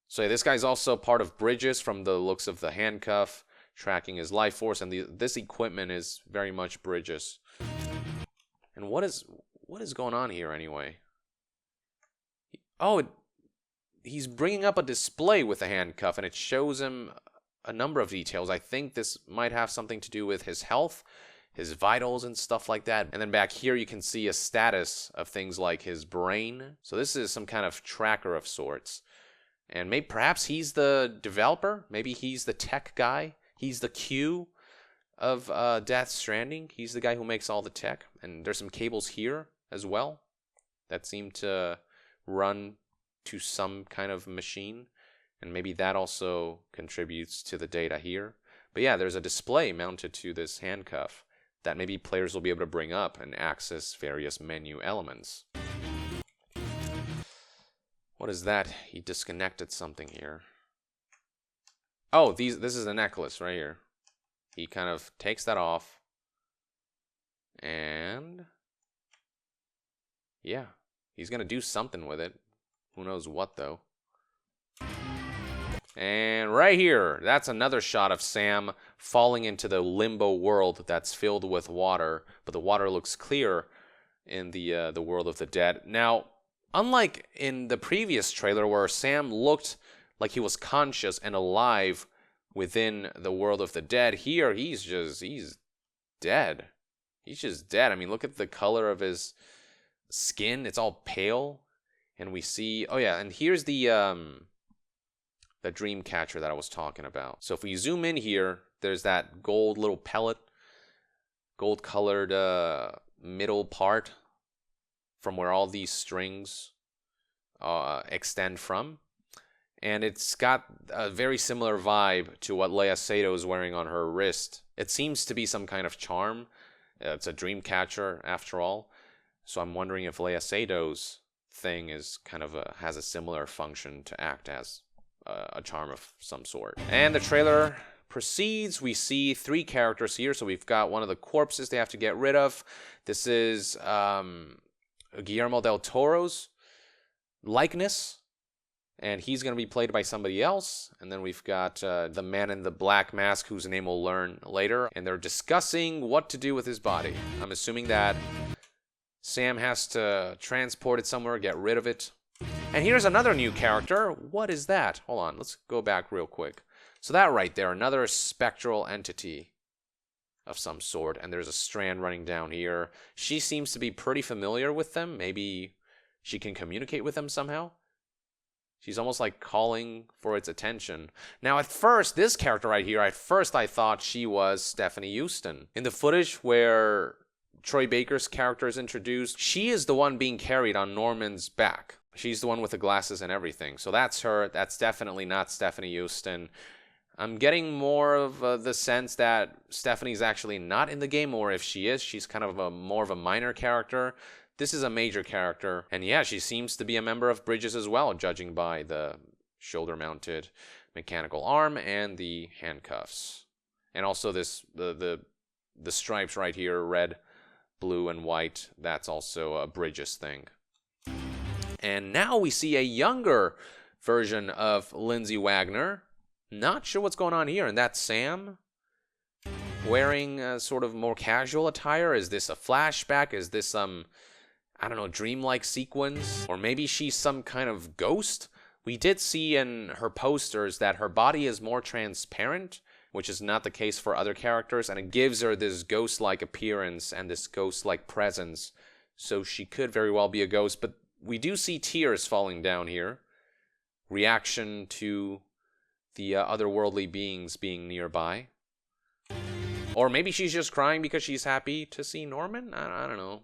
So yeah, this guy's also part of Bridges from the looks of the handcuff, tracking his life force, and this equipment is very much Bridges. And what is going on here anyway? He's bringing up a display with the handcuff, and it shows him a number of details. I think this might have something to do with his health, his vitals, and stuff like that. And then back here, you can see a status of things like his brain. So this is some kind of tracker of sorts. And perhaps he's the developer. Maybe he's the tech guy. He's the Q of Death Stranding. He's the guy who makes all the tech. And there's some cables here as well that seem to run to some kind of machine. And maybe that also contributes to the data here. But yeah, there's a display mounted to this handcuff that maybe players will be able to bring up and access various menu elements. What is that? He disconnected something here. Oh, this is a necklace right here. He kind of takes that off. And yeah, he's going to do something with it. Who knows what, though. And right here, that's another shot of Sam falling into the limbo world that's filled with water, but the water looks clear in the world of the dead. Now, unlike in the previous trailer where Sam looked like he was conscious and alive within the world of the dead, here he's dead. He's just dead. I mean, look at the color of his skin. It's all pale. And we see, oh yeah, and here's the dream catcher that I was talking about. So if we zoom in here, there's that gold little pellet, gold colored middle part from where all these strings extend from. And it's got a very similar vibe to what Leia Sado is wearing on her wrist. It seems to be some kind of charm. It's a dream catcher after all. So I'm wondering if Leia Sado's thing is kind of has a similar function to act as a charm of some sort. And the trailer proceeds. We see three characters here. So we've got one of the corpses they have to get rid of. This is Guillermo del Toro's likeness, and he's going to be played by somebody else. And then we've got the man in the black mask, whose name we'll learn later, and they're discussing what to do with his body. I'm assuming that Sam has to transport it somewhere, get rid of it. And here's another new character. What is that? Hold on, let's go back real quick. So that right there, another spectral entity of some sort. And there's a strand running down here. She seems to be pretty familiar with them. Maybe she can communicate with them somehow. She's almost like calling for its attention. Now, at first, this character right here, I thought she was Stephanie Houston. In the footage where Troy Baker's character is introduced, she is the one being carried on Norman's back. She's the one with the glasses and everything. So that's her. That's definitely not Stephanie Houston. I'm getting more of the sense that Stephanie's actually not in the game, or if she is, she's kind of more of a minor character. This is a major character. And yeah, she seems to be a member of Bridges as well, judging by the shoulder-mounted mechanical arm and the handcuffs. And also the stripes right here, red, blue, and white. That's also a Bridges thing. And now we see a younger version of Lindsay Wagner. Not sure what's going on here. And that's Sam wearing a sort of more casual attire. Is this a flashback? Is this some, I don't know, dreamlike sequence? Or maybe she's some kind of ghost? We did see in her posters that her body is more transparent, which is not the case for other characters, and it gives her this ghost-like appearance and this ghost-like presence. So she could very well be a ghost, but we do see tears falling down here. Reaction to the otherworldly beings being nearby. Or maybe she's just crying because she's happy to see Norman? I don't know.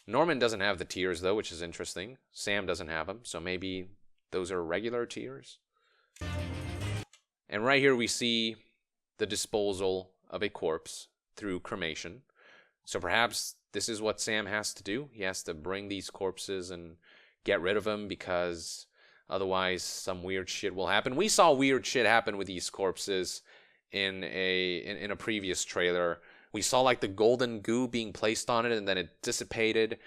Norman doesn't have the tears, though, which is interesting. Sam doesn't have them, so maybe those are regular tears. And right here we see the disposal of a corpse through cremation. So perhaps this is what Sam has to do. He has to bring these corpses and get rid of them because otherwise some weird shit will happen. We saw weird shit happen with these corpses in a previous trailer. We saw like the golden goo being placed on it and then it dissipated.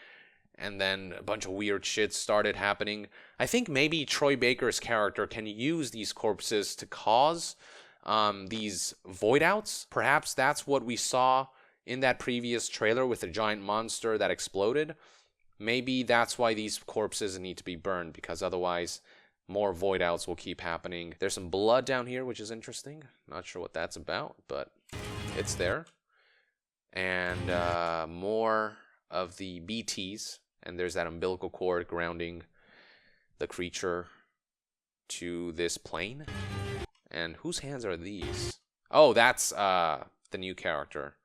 And then a bunch of weird shit started happening. I think maybe Troy Baker's character can use these corpses to cause these void outs. Perhaps that's what we saw in that previous trailer with the giant monster that exploded. Maybe that's why these corpses need to be burned, because otherwise more void outs will keep happening. There's some blood down here, which is interesting. Not sure what that's about, but it's there. And more of the BTs. And there's that umbilical cord grounding the creature to this plane. And whose hands are these? Oh, that's the new character.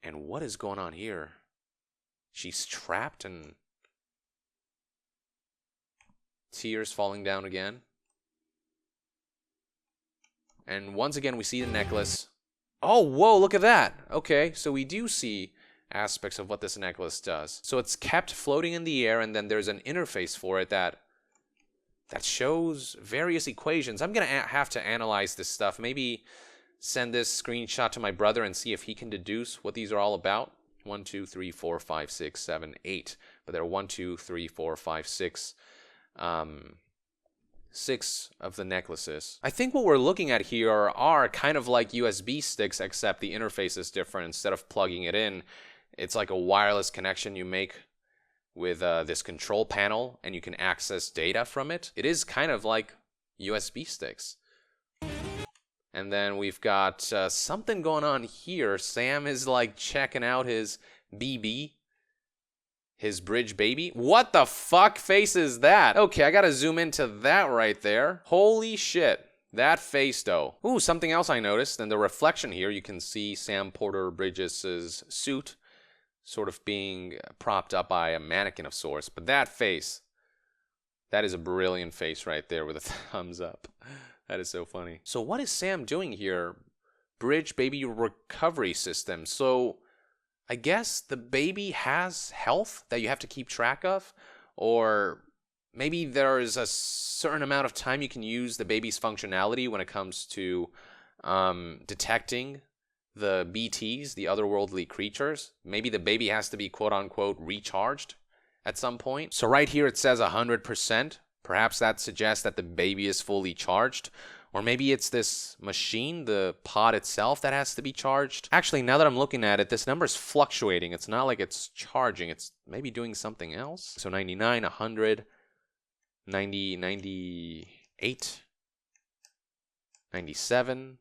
And what is going on here? She's trapped and tears falling down again. And once again, we see the necklace. Oh, whoa, look at that. Okay, so we do see aspects of what this necklace does. So it's kept floating in the air, and then there's an interface for it that shows various equations. I'm going to have to analyze this stuff. Maybe send this screenshot to my brother and see if he can deduce what these are all about. 1, 2, 3, 4, 5, 6, 7, 8. But there are 1, 2, 3, 4, 5, 6. 6 of the necklaces. I think what we're looking at here are kind of like USB sticks, except the interface is different. Instead of plugging it in, it's like a wireless connection you make with this control panel, and you can access data from it. It is kind of like USB sticks. And then we've got something going on here. Sam is like checking out his BB. His bridge baby. What the fuck face is that? Okay, I gotta zoom into that right there. Holy shit. That face, though. Ooh, something else I noticed. In the reflection here, you can see Sam Porter Bridges' suit sort of being propped up by a mannequin of sorts. But that face, that is a brilliant face right there with a thumbs up. That is so funny. So what is Sam doing here? Bridge baby recovery system. So I guess the baby has health that you have to keep track of, or maybe there is a certain amount of time you can use the baby's functionality when it comes to detecting the BTs, the otherworldly creatures. Maybe the baby has to be quote-unquote recharged at some point. So right here it says 100%. Perhaps that suggests that the baby is fully charged. Or maybe it's this machine, the pod itself, that has to be charged. Actually, now that I'm looking at it, this number is fluctuating. It's not like it's charging. It's maybe doing something else. So 99, 100, 90, 98, 97.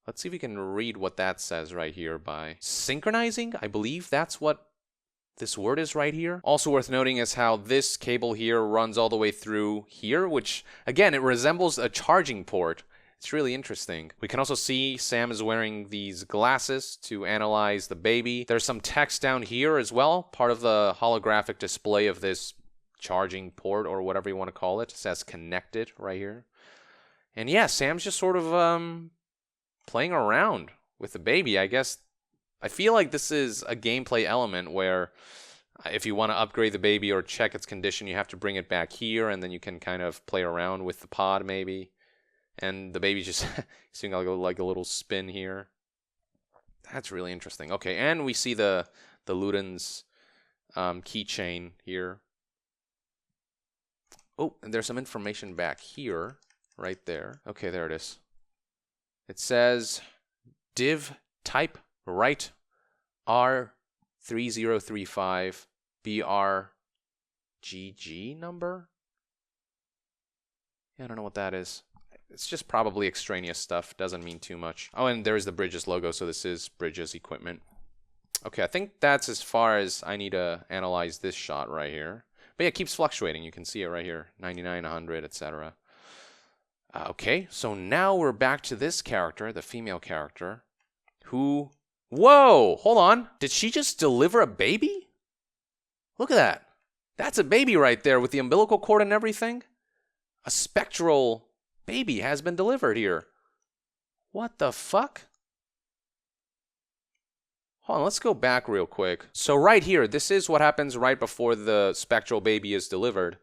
Let's see if we can read what that says right here by synchronizing. I believe that's what this word is right here. Also worth noting is how this cable here runs all the way through here, which, again, it resembles a charging port. It's really interesting. We can also see Sam is wearing these glasses to analyze the baby. There's some text down here as well, part of the holographic display of this charging port or whatever you want to call it. It says connected right here. And yeah, Sam's just sort of playing around with the baby. I guess I feel like this is a gameplay element where if you want to upgrade the baby or check its condition, you have to bring it back here, and then you can kind of play around with the pod maybe. And the baby's just doing like a little spin here. That's really interesting. Okay, and we see the Luden's keychain here. Oh, and there's some information back here, right there. Okay, there it is. It says div type right R3035 BRGG number. Yeah, I don't know what that is. It's just probably extraneous stuff. Doesn't mean too much. Oh, and there's the Bridges logo, so this is Bridges equipment. Okay, I think that's as far as I need to analyze this shot right here. But yeah, it keeps fluctuating. You can see it right here. 99, 100, etc. Okay, so now we're back to this character, the female character, who... Whoa! Hold on. Did she just deliver a baby? Look at that. That's a baby right there with the umbilical cord and everything. A spectral... baby has been delivered here. What the fuck? Hold on, let's go back real quick. So right here, this is what happens right before the spectral baby is delivered.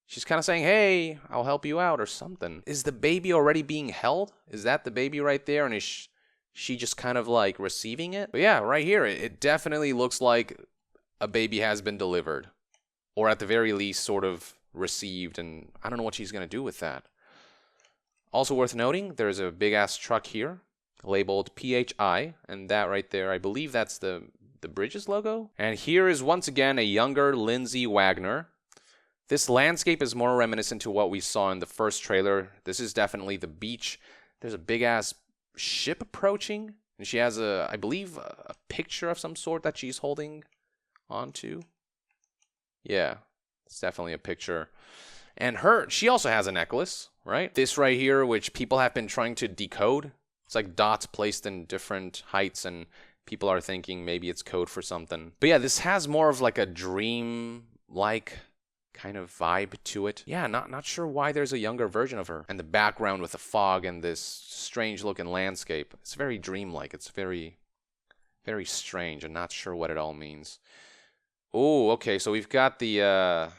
She's kind of saying, hey, I'll help you out or something. Is the baby already being held? Is that the baby right there? And is she just kind of like receiving it? But yeah, right here, it definitely looks like a baby has been delivered. Or at the very least, sort of received, and I don't know what she's going to do with that. Also worth noting, there's a big-ass truck here, labeled PHI, and that right there, I believe that's the Bridges logo. And here is once again a younger Lindsay Wagner. This landscape is more reminiscent to what we saw in the first trailer. This is definitely the beach. There's a big-ass ship approaching, and she has I believe, a picture of some sort that she's holding onto. Yeah. It's definitely a picture. And she also has a necklace, right? This right here, which people have been trying to decode. It's like dots placed in different heights, and people are thinking maybe it's code for something. But yeah, this has more of like a dream-like kind of vibe to it. Yeah, not sure why there's a younger version of her. And the background with the fog and this strange-looking landscape. It's very dreamlike. It's very, very strange. I'm not sure what it all means. Oh, okay, so we've got the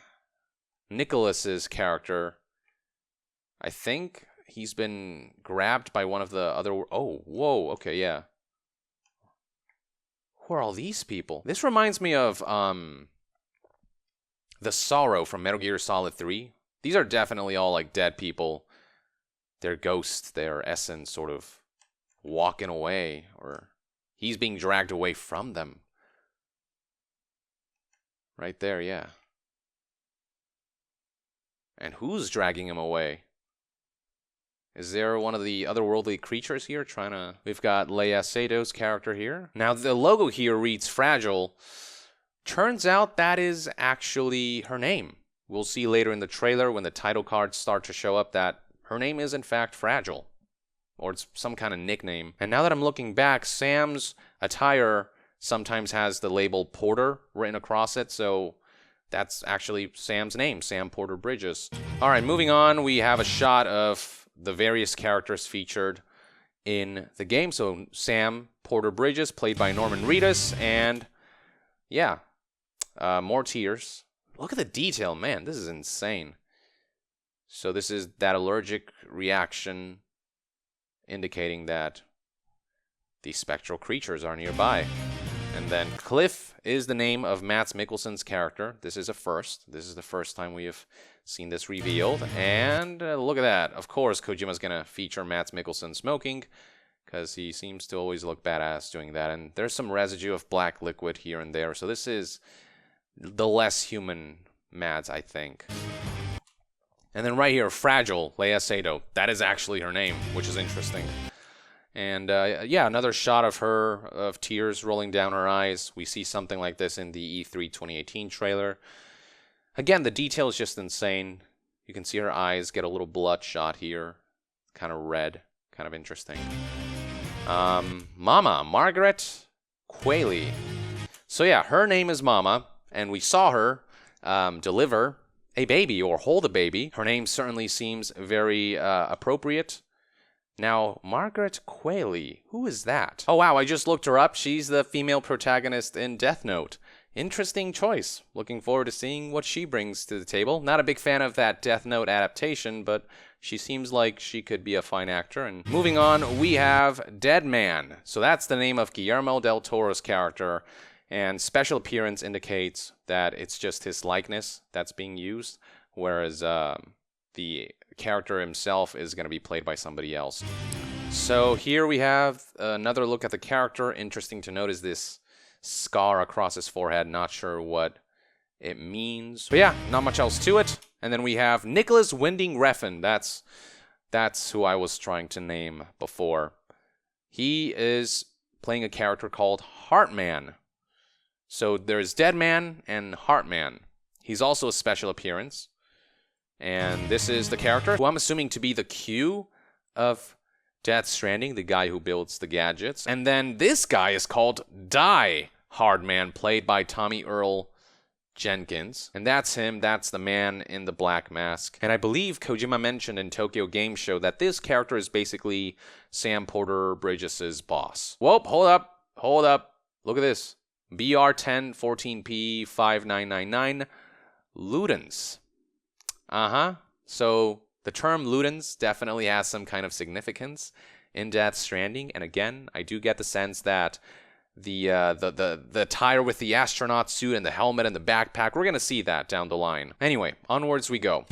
Nicholas's character. I think he's been grabbed by one of the other... Oh, whoa, okay, yeah. Who are all these people? This reminds me of the Sorrow from Metal Gear Solid 3. These are definitely all like dead people. Their ghosts, their essence sort of walking away, or he's being dragged away from them. Right there, yeah. And who's dragging him away? Is there one of the otherworldly creatures here trying to... We've got Leia Sato's character here. Now, the logo here reads Fragile. Turns out that is actually her name. We'll see later in the trailer when the title cards start to show up that her name is in fact Fragile. Or it's some kind of nickname. And now that I'm looking back, Sam's attire sometimes has the label Porter written across it, so... That's actually Sam's name, Sam Porter Bridges. All right, moving on, we have a shot of the various characters featured in the game. So Sam Porter Bridges, played by Norman Reedus, and yeah, more tears. Look at the detail, man, this is insane. So this is that allergic reaction indicating that these spectral creatures are nearby. And then Cliff is the name of Mads Mikkelsen's character. This is a first. This is the first time we have seen this revealed. And look at that. Of course, Kojima's going to feature Mads Mikkelsen smoking, because he seems to always look badass doing that. And there's some residue of black liquid here and there. So this is the less human Mads, I think. And then right here, Fragile, Leia Sato. That is actually her name, which is interesting. And yeah, another shot of her, of tears rolling down her eyes. We see something like this in the E3 2018 trailer. Again, the detail is just insane. You can see her eyes get a little bloodshot here. Kind of red. Kind of interesting. Mama, Margaret Qualley. So yeah, her name is Mama, and we saw her deliver a baby or hold a baby. Her name certainly seems very appropriate. Now, Margaret Qualley, who is that? Oh wow, I just looked her up. She's the female protagonist in Death Note. Interesting choice. Looking forward to seeing what she brings to the table. Not a big fan of that Death Note adaptation, but she seems like she could be a fine actor. And moving on, we have Dead Man. So that's the name of Guillermo del Toro's character, and special appearance indicates that it's just his likeness that's being used, whereas the character himself is going to be played by somebody else. So here we have another look at the character. Interesting to note is this scar across his forehead. Not sure what it means. But yeah, not much else to it. And then we have Nicholas Winding Refn. That's who I was trying to name before. He is playing a character called Heartman. So there's Deadman and Heartman. He's also a special appearance. And this is the character, who I'm assuming to be the Q of Death Stranding, the guy who builds the gadgets. And then this guy is called Die Hardman, played by Tommy Earl Jenkins. And that's him. That's the man in the black mask. And I believe Kojima mentioned in Tokyo Game Show that this character is basically Sam Porter Bridges' boss. Whoa, hold up. Hold up. Look at this. BR1014P 5999 Ludens. So the term Ludens definitely has some kind of significance in Death Stranding. And again, I do get the sense that the tire with the astronaut suit and the helmet and the backpack, we're going to see that down the line. Anyway, onwards we go.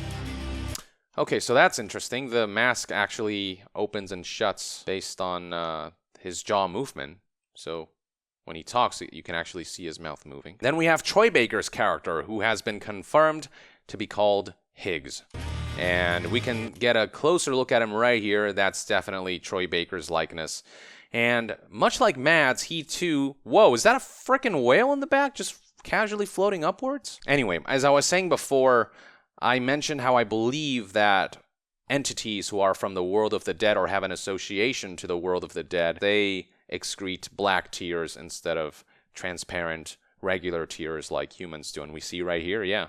Okay, so that's interesting. The mask actually opens and shuts based on his jaw movement. So when he talks, you can actually see his mouth moving. Then we have Troy Baker's character, who has been confirmed to be called Higgs. And we can get a closer look at him right here. That's definitely Troy Baker's likeness. And much like Mads, he too... Whoa, is that a frickin' whale in the back just casually floating upwards? Anyway, as I was saying before, I mentioned how I believe that entities who are from the world of the dead or have an association to the world of the dead, they excrete black tears instead of transparent, regular tears like humans do. And we see right here, yeah.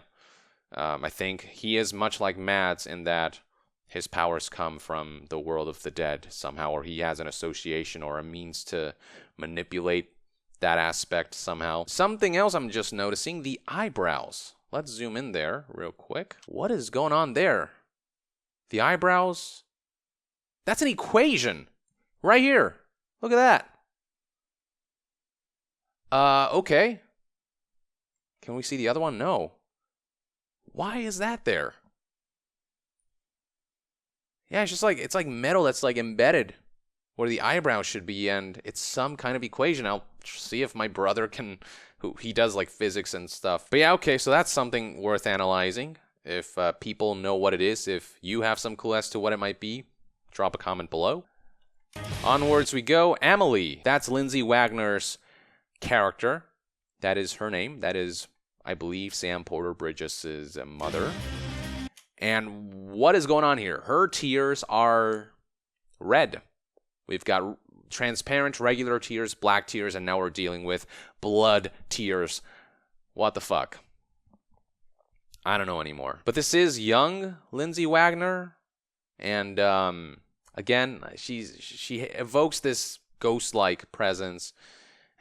I think he is much like Mads in that his powers come from the world of the dead somehow, or he has an association or a means to manipulate that aspect somehow. Something else I'm just noticing, the eyebrows. Let's zoom in there real quick. What is going on there? The eyebrows? That's an equation right here. Look at that. Okay. Can we see the other one? No. Why is that there? Yeah, it's like metal that's like embedded where the eyebrows should be, and it's some kind of equation. I'll see if my brother can, he does like physics and stuff. But yeah, okay, so that's something worth analyzing. If people know what it is, if you have some clue as to what it might be, drop a comment below. Onwards we go. Amelie. That's Lindsay Wagner's character. That is her name. That is, I believe, Sam Porter Bridges' mother. And what is going on here? Her tears are red. We've got transparent, regular tears, black tears, and now we're dealing with blood tears. What the fuck? I don't know anymore. But this is young Lindsay Wagner. And again, she evokes this ghost-like presence.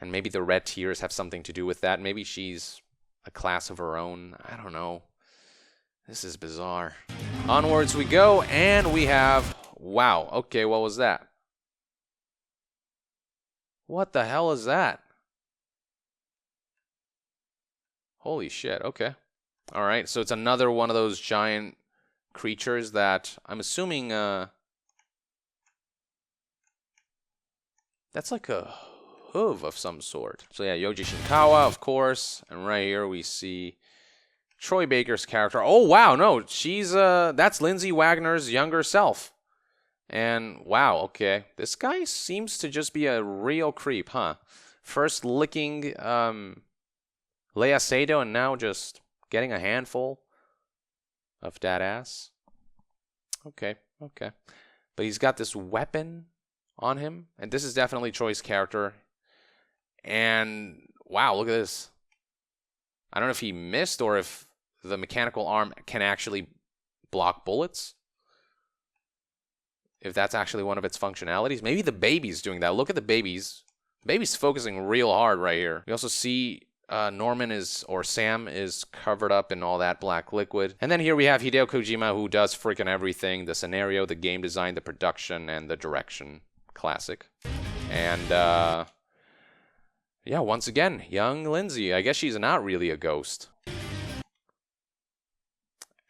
And maybe the red tears have something to do with that. Maybe she's a class of her own. I don't know. This is bizarre. Onwards we go, and we have... Wow, okay, what was that? What the hell is that? Holy shit, okay. Alright, so it's another one of those giant creatures that I'm assuming... That's like a hoof of some sort. So yeah, Yoji Shinkawa, of course. And right here we see Troy Baker's character. Oh, wow, no, she's, that's Lindsay Wagner's younger self. And, wow, okay. This guy seems to just be a real creep, huh? First licking, Lea Sado, and now just getting a handful of that ass. Okay, okay. But he's got this weapon on him, and this is definitely Troy's character. And wow, look at this. I don't know if he missed or if the mechanical arm can actually block bullets. If that's actually one of its functionalities. Maybe the baby's doing that. Look at the babies. The baby's focusing real hard right here. We also see Sam is covered up in all that black liquid. And then here we have Hideo Kojima, who does freaking everything. The scenario, the game design, the production, and the direction. Classic. And, yeah, once again, young Lindsay. I guess she's not really a ghost.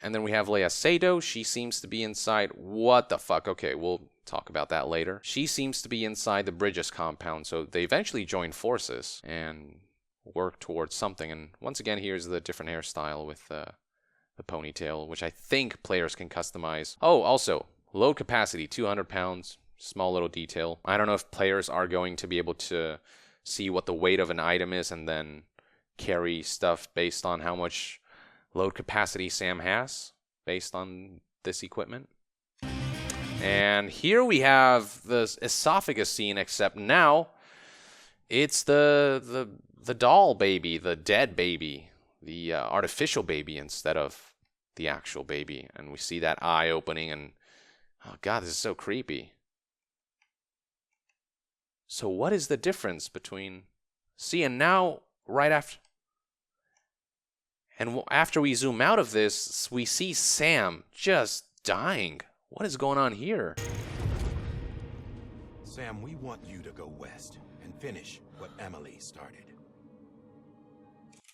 And then we have Leia Sado. She seems to be inside. What the fuck? Okay, we'll talk about that later. She seems to be inside the Bridges compound. So they eventually join forces and work towards something. And once again, here's the different hairstyle with the ponytail, which I think players can customize. Oh, also, load capacity, 200 pounds. Small little detail. I don't know if players are going to be able to see what the weight of an item is and then carry stuff based on how much load capacity Sam has based on this equipment. And here we have the esophagus scene, except now it's the doll baby, the dead baby, the artificial baby instead of the actual baby. And we see that eye opening and, oh God, this is so creepy. So what is the difference between... See, and now, right after... And after we zoom out of this, we see Sam just dying. What is going on here? Sam, we want you to go west and finish what Emily started.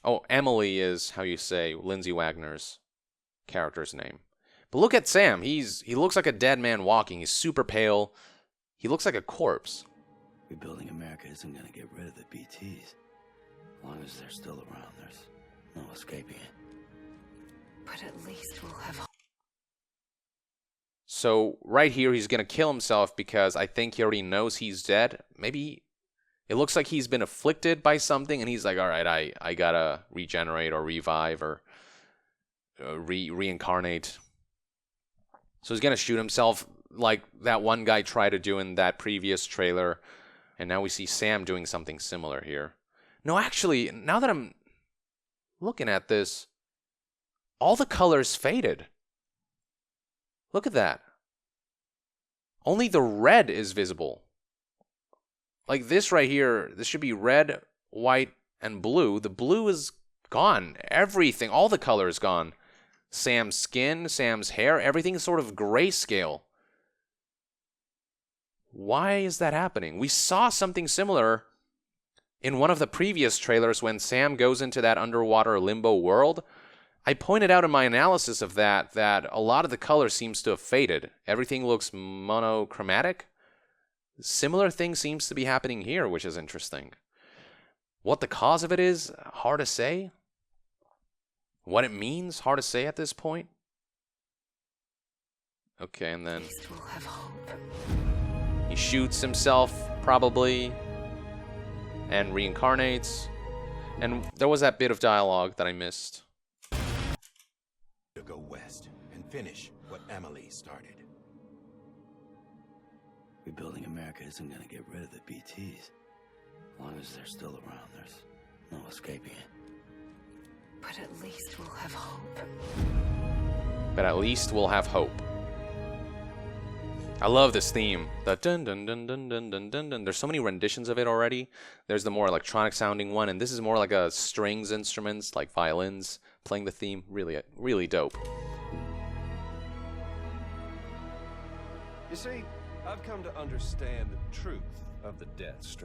Oh, Emily is how you say Lindsay Wagner's character's name. But look at Sam. He looks like a dead man walking. He's super pale. He looks like a corpse. Rebuilding America isn't going to get rid of the BTs. As long as they're still around, there's no escaping it. But at least we'll have... So right here, he's going to kill himself because I think he already knows he's dead. Maybe it looks like he's been afflicted by something, and he's like, all right, I got to regenerate or revive or reincarnate. So he's going to shoot himself like that one guy tried to do in that previous trailer. And now we see Sam doing something similar here. No, actually, now that I'm looking at this, all the colors faded. Look at that. Only the red is visible. Like this right here, this should be red, white, and blue. The blue is gone. Everything, all the color is gone. Sam's skin, Sam's hair, everything is sort of grayscale. Why is that happening? We saw something similar in one of the previous trailers when Sam goes into that underwater limbo world. I pointed out in my analysis of that a lot of the color seems to have faded. Everything looks monochromatic. Similar thing seems to be happening here, which is interesting. What the cause of it is, hard to say. What it means, hard to say at this point. Okay, and then... We'll have hope. He shoots himself, probably, and reincarnates. And there was that bit of dialogue that I missed. To go west and finish what Emily started. Rebuilding America isn't going to get rid of the BTs. As long as they're still around, there's no escaping it. But at least we'll have hope. But at least we'll have hope. I love this theme. The dun dun dun dun dun dun dun dun. There's so many renditions of it already. There's the more electronic sounding one, and this is more like a strings instruments, like violins, playing the theme. Really, really dope. You see, I've come to understand the truth of the Death Star.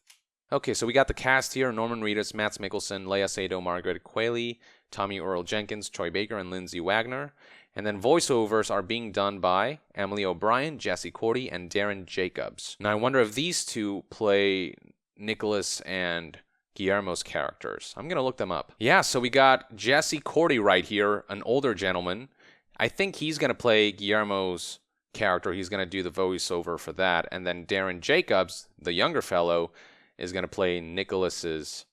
Okay, so we got the cast here. Norman Reedus, Mads Mikkelsen, Leia Sado, Margaret Qualley, Tommy Earl Jenkins, Troy Baker, and Lindsay Wagner. And then voiceovers are being done by Emily O'Brien, Jesse Kurtti, and Darren Jacobs. Now I wonder if these two play Nicholas and Guillermo's characters. I'm going to look them up. Yeah, so we got Jesse Kurtti right here, an older gentleman. I think he's going to play Guillermo's character. He's going to do the voiceover for that. And then Darren Jacobs, the younger fellow, is going to play Nicholas's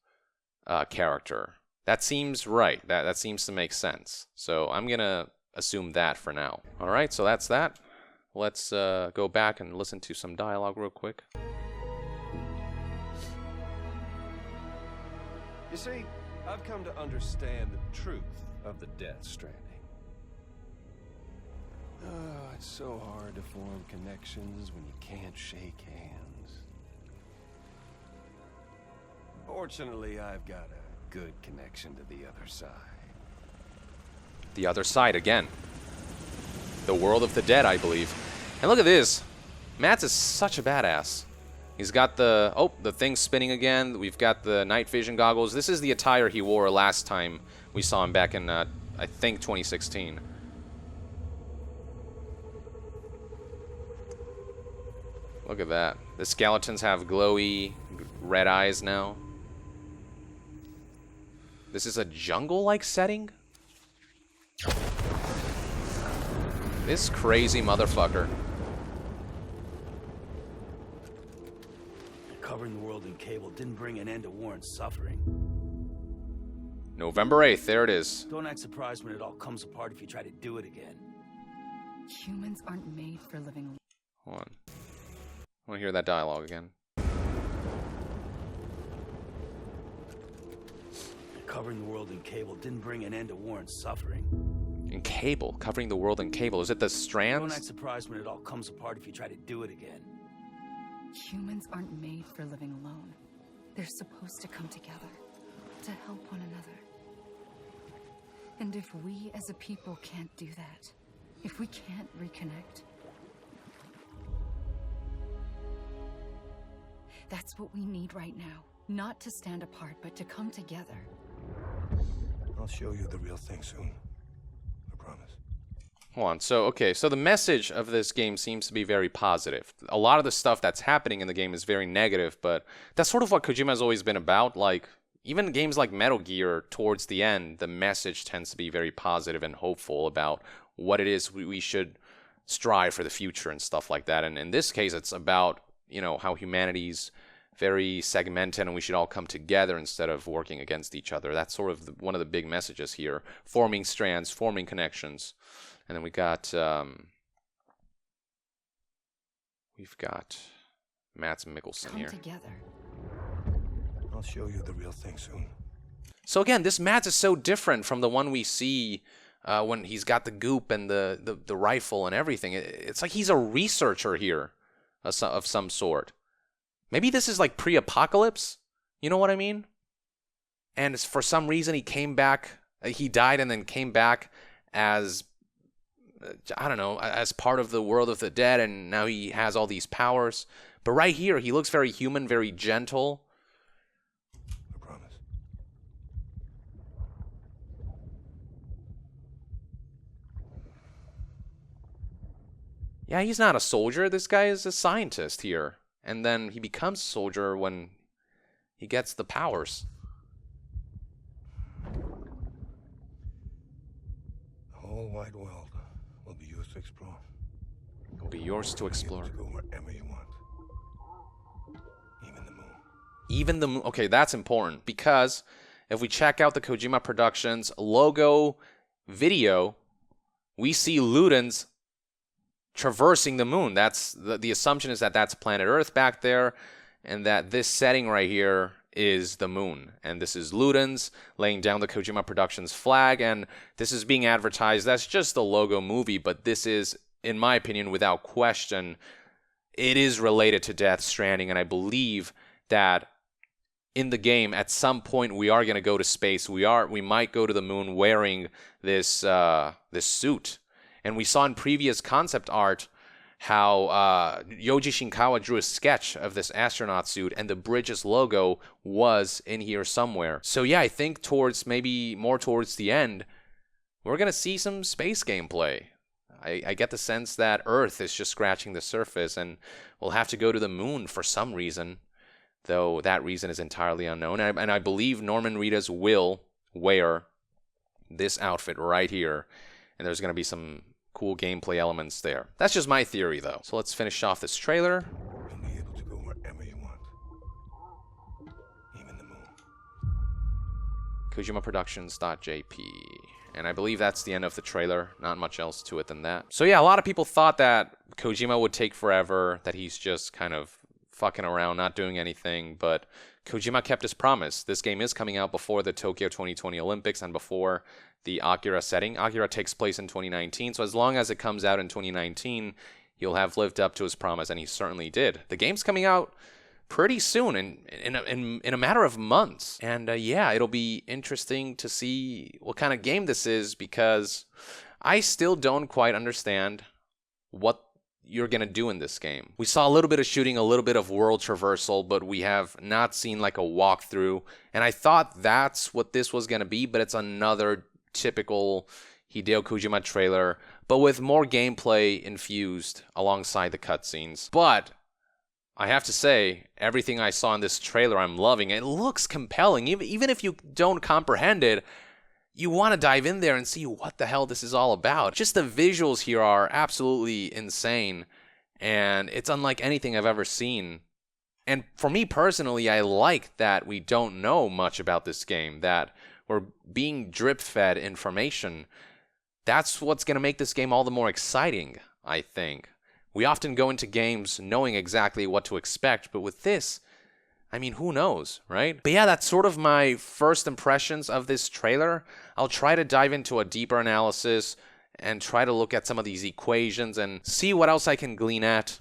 character. That seems right. That seems to make sense. So I'm going to assume that for now. All right, so that's that. let's go back and listen to some dialogue real quick. You see, I've come to understand the truth of the Death Stranding. Oh, it's so hard to form connections when you can't shake hands. Fortunately, I've got a good connection to the other side. The other side again. The world of the dead, I believe. And look at this. Mads is such a badass. He's got the... Oh, the thing spinning again. We've got the night vision goggles. This is the attire he wore last time we saw him back in, I think, 2016. Look at that. The skeletons have glowy red eyes now. This is a jungle-like setting? This crazy motherfucker. Covering the world in cable didn't bring an end to war and suffering. November 8th, there it is. Don't act surprised when it all comes apart if you try to do it again. Humans aren't made for living alone. Hold on. I want to hear that dialogue again. Covering the world in cable didn't bring an end to war and suffering. In cable, covering the world in cable. Is it the Don't strands? act surprised when it all comes apart if you try to do it again. Humans aren't made for living alone. They're supposed to come together to help one another. And if we as a people can't do that, if we can't reconnect, that's what we need right now. Not to stand apart, but to come together. I'll show you the real thing soon. I promise. Hold on. So, okay. So the message of this game seems to be very positive. A lot of the stuff that's happening in the game is very negative, but that's sort of what Kojima's always been about. Like, even games like Metal Gear, towards the end, the message tends to be very positive and hopeful about what it is we should strive for the future and stuff like that. And in this case, it's about, you know, how humanity's very segmented and we should all come together instead of working against each other. That's sort of one of the big messages here. Forming strands, forming connections. And then we've got Mads Mikkelsen Come here. together. I'll show you the real thing soon. So again, this Mads is so different from the one we see when he's got the goop and the rifle and everything. It's like he's a researcher here of some sort. Maybe this is like pre-apocalypse. You know what I mean? And it's, for some reason he came back. He died and then came back as, I don't know, as part of the world of the dead. And now he has all these powers. But right here, he looks very human, very gentle. I promise. Yeah, he's not a soldier. This guy is a scientist here. And then he becomes a soldier when he gets the powers. The whole wide world will be yours to explore. It will be yours to explore. To go wherever you want. Even the moon. Even the moon. Okay, that's important. Because if we check out the Kojima Productions logo video, we see Ludens traversing the moon. That's the assumption is that that's planet Earth back there, and that this setting right here is the moon. And this is Ludens laying down the Kojima Productions flag, and this is being advertised. That's just the logo movie, but this is, in my opinion, without question, it is related to Death Stranding, and I believe that in the game, at some point, we are going to go to space. We might go to the moon wearing this this suit. And we saw in previous concept art how Yoji Shinkawa drew a sketch of this astronaut suit, and the Bridges logo was in here somewhere. So yeah, I think maybe more towards the end, we're going to see some space gameplay. I get the sense that Earth is just scratching the surface, and we'll have to go to the moon for some reason, though that reason is entirely unknown. And I believe Norman Reedus will wear this outfit right here, and there's going to be some cool gameplay elements there. That's just my theory, though. So let's finish off this trailer. You'll be able to go wherever you want. Even the moon. KojimaProductions.jp. And I believe that's the end of the trailer. Not much else to it than that. So yeah, a lot of people thought that Kojima would take forever, that he's just kind of fucking around, not doing anything, but Kojima kept his promise. This game is coming out before the Tokyo 2020 Olympics and before the Akira setting. Akira takes place in 2019, so as long as it comes out in 2019, he'll have lived up to his promise, and he certainly did. The game's coming out pretty soon, in a matter of months. And yeah, it'll be interesting to see what kind of game this is, because I still don't quite understand what you're going to do in this game. We saw a little bit of shooting, a little bit of world traversal, but we have not seen like a walkthrough. And I thought that's what this was going to be, but it's another typical Hideo Kojima trailer, but with more gameplay infused alongside the cutscenes. But I have to say, everything I saw in this trailer, I'm loving. It looks compelling. Even if you don't comprehend it, you want to dive in there and see what the hell this is all about. Just the visuals here are absolutely insane, and it's unlike anything I've ever seen. And for me personally, I like that we don't know much about this game, that we're being drip-fed information. That's what's going to make this game all the more exciting, I think. We often go into games knowing exactly what to expect, but with this, I mean, who knows, right? But yeah, that's sort of my first impressions of this trailer. I'll try to dive into a deeper analysis and try to look at some of these equations and see what else I can glean at.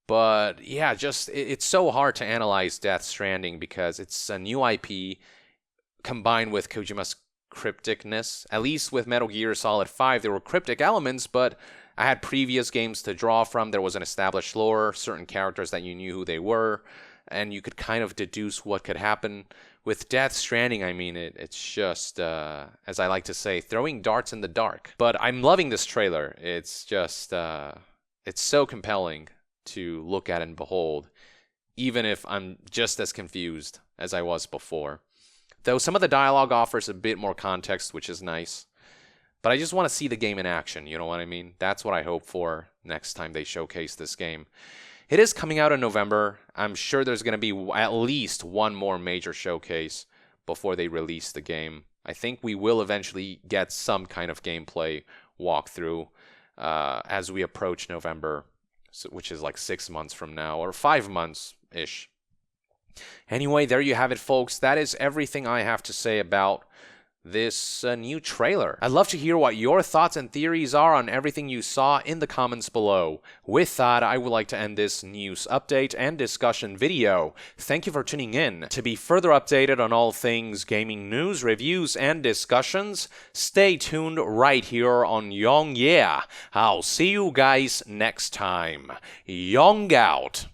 But yeah, just it's so hard to analyze Death Stranding because it's a new IP combined with Kojima's crypticness. At least with Metal Gear Solid 5, there were cryptic elements, but I had previous games to draw from. There was an established lore, certain characters that you knew who they were, and you could kind of deduce what could happen. With Death Stranding, I mean, it's just, as I like to say, throwing darts in the dark. But I'm loving this trailer. It's just, it's so compelling to look at and behold, even if I'm just as confused as I was before. Though some of the dialogue offers a bit more context, which is nice. But I just want to see the game in action, you know what I mean? That's what I hope for next time they showcase this game. It is coming out in November. I'm sure there's going to be at least one more major showcase before they release the game. I think we will eventually get some kind of gameplay walkthrough as we approach November, which is like 6 months from now, or 5 months-ish. Anyway, there you have it, folks. That is everything I have to say about this new trailer. I'd love to hear what your thoughts and theories are on everything you saw in the comments below. With that, I would like to end this news update and discussion video. Thank you for tuning in. To be further updated on all things gaming news, reviews, and discussions, stay tuned right here on Young Yeah. I'll see you guys next time. Young out.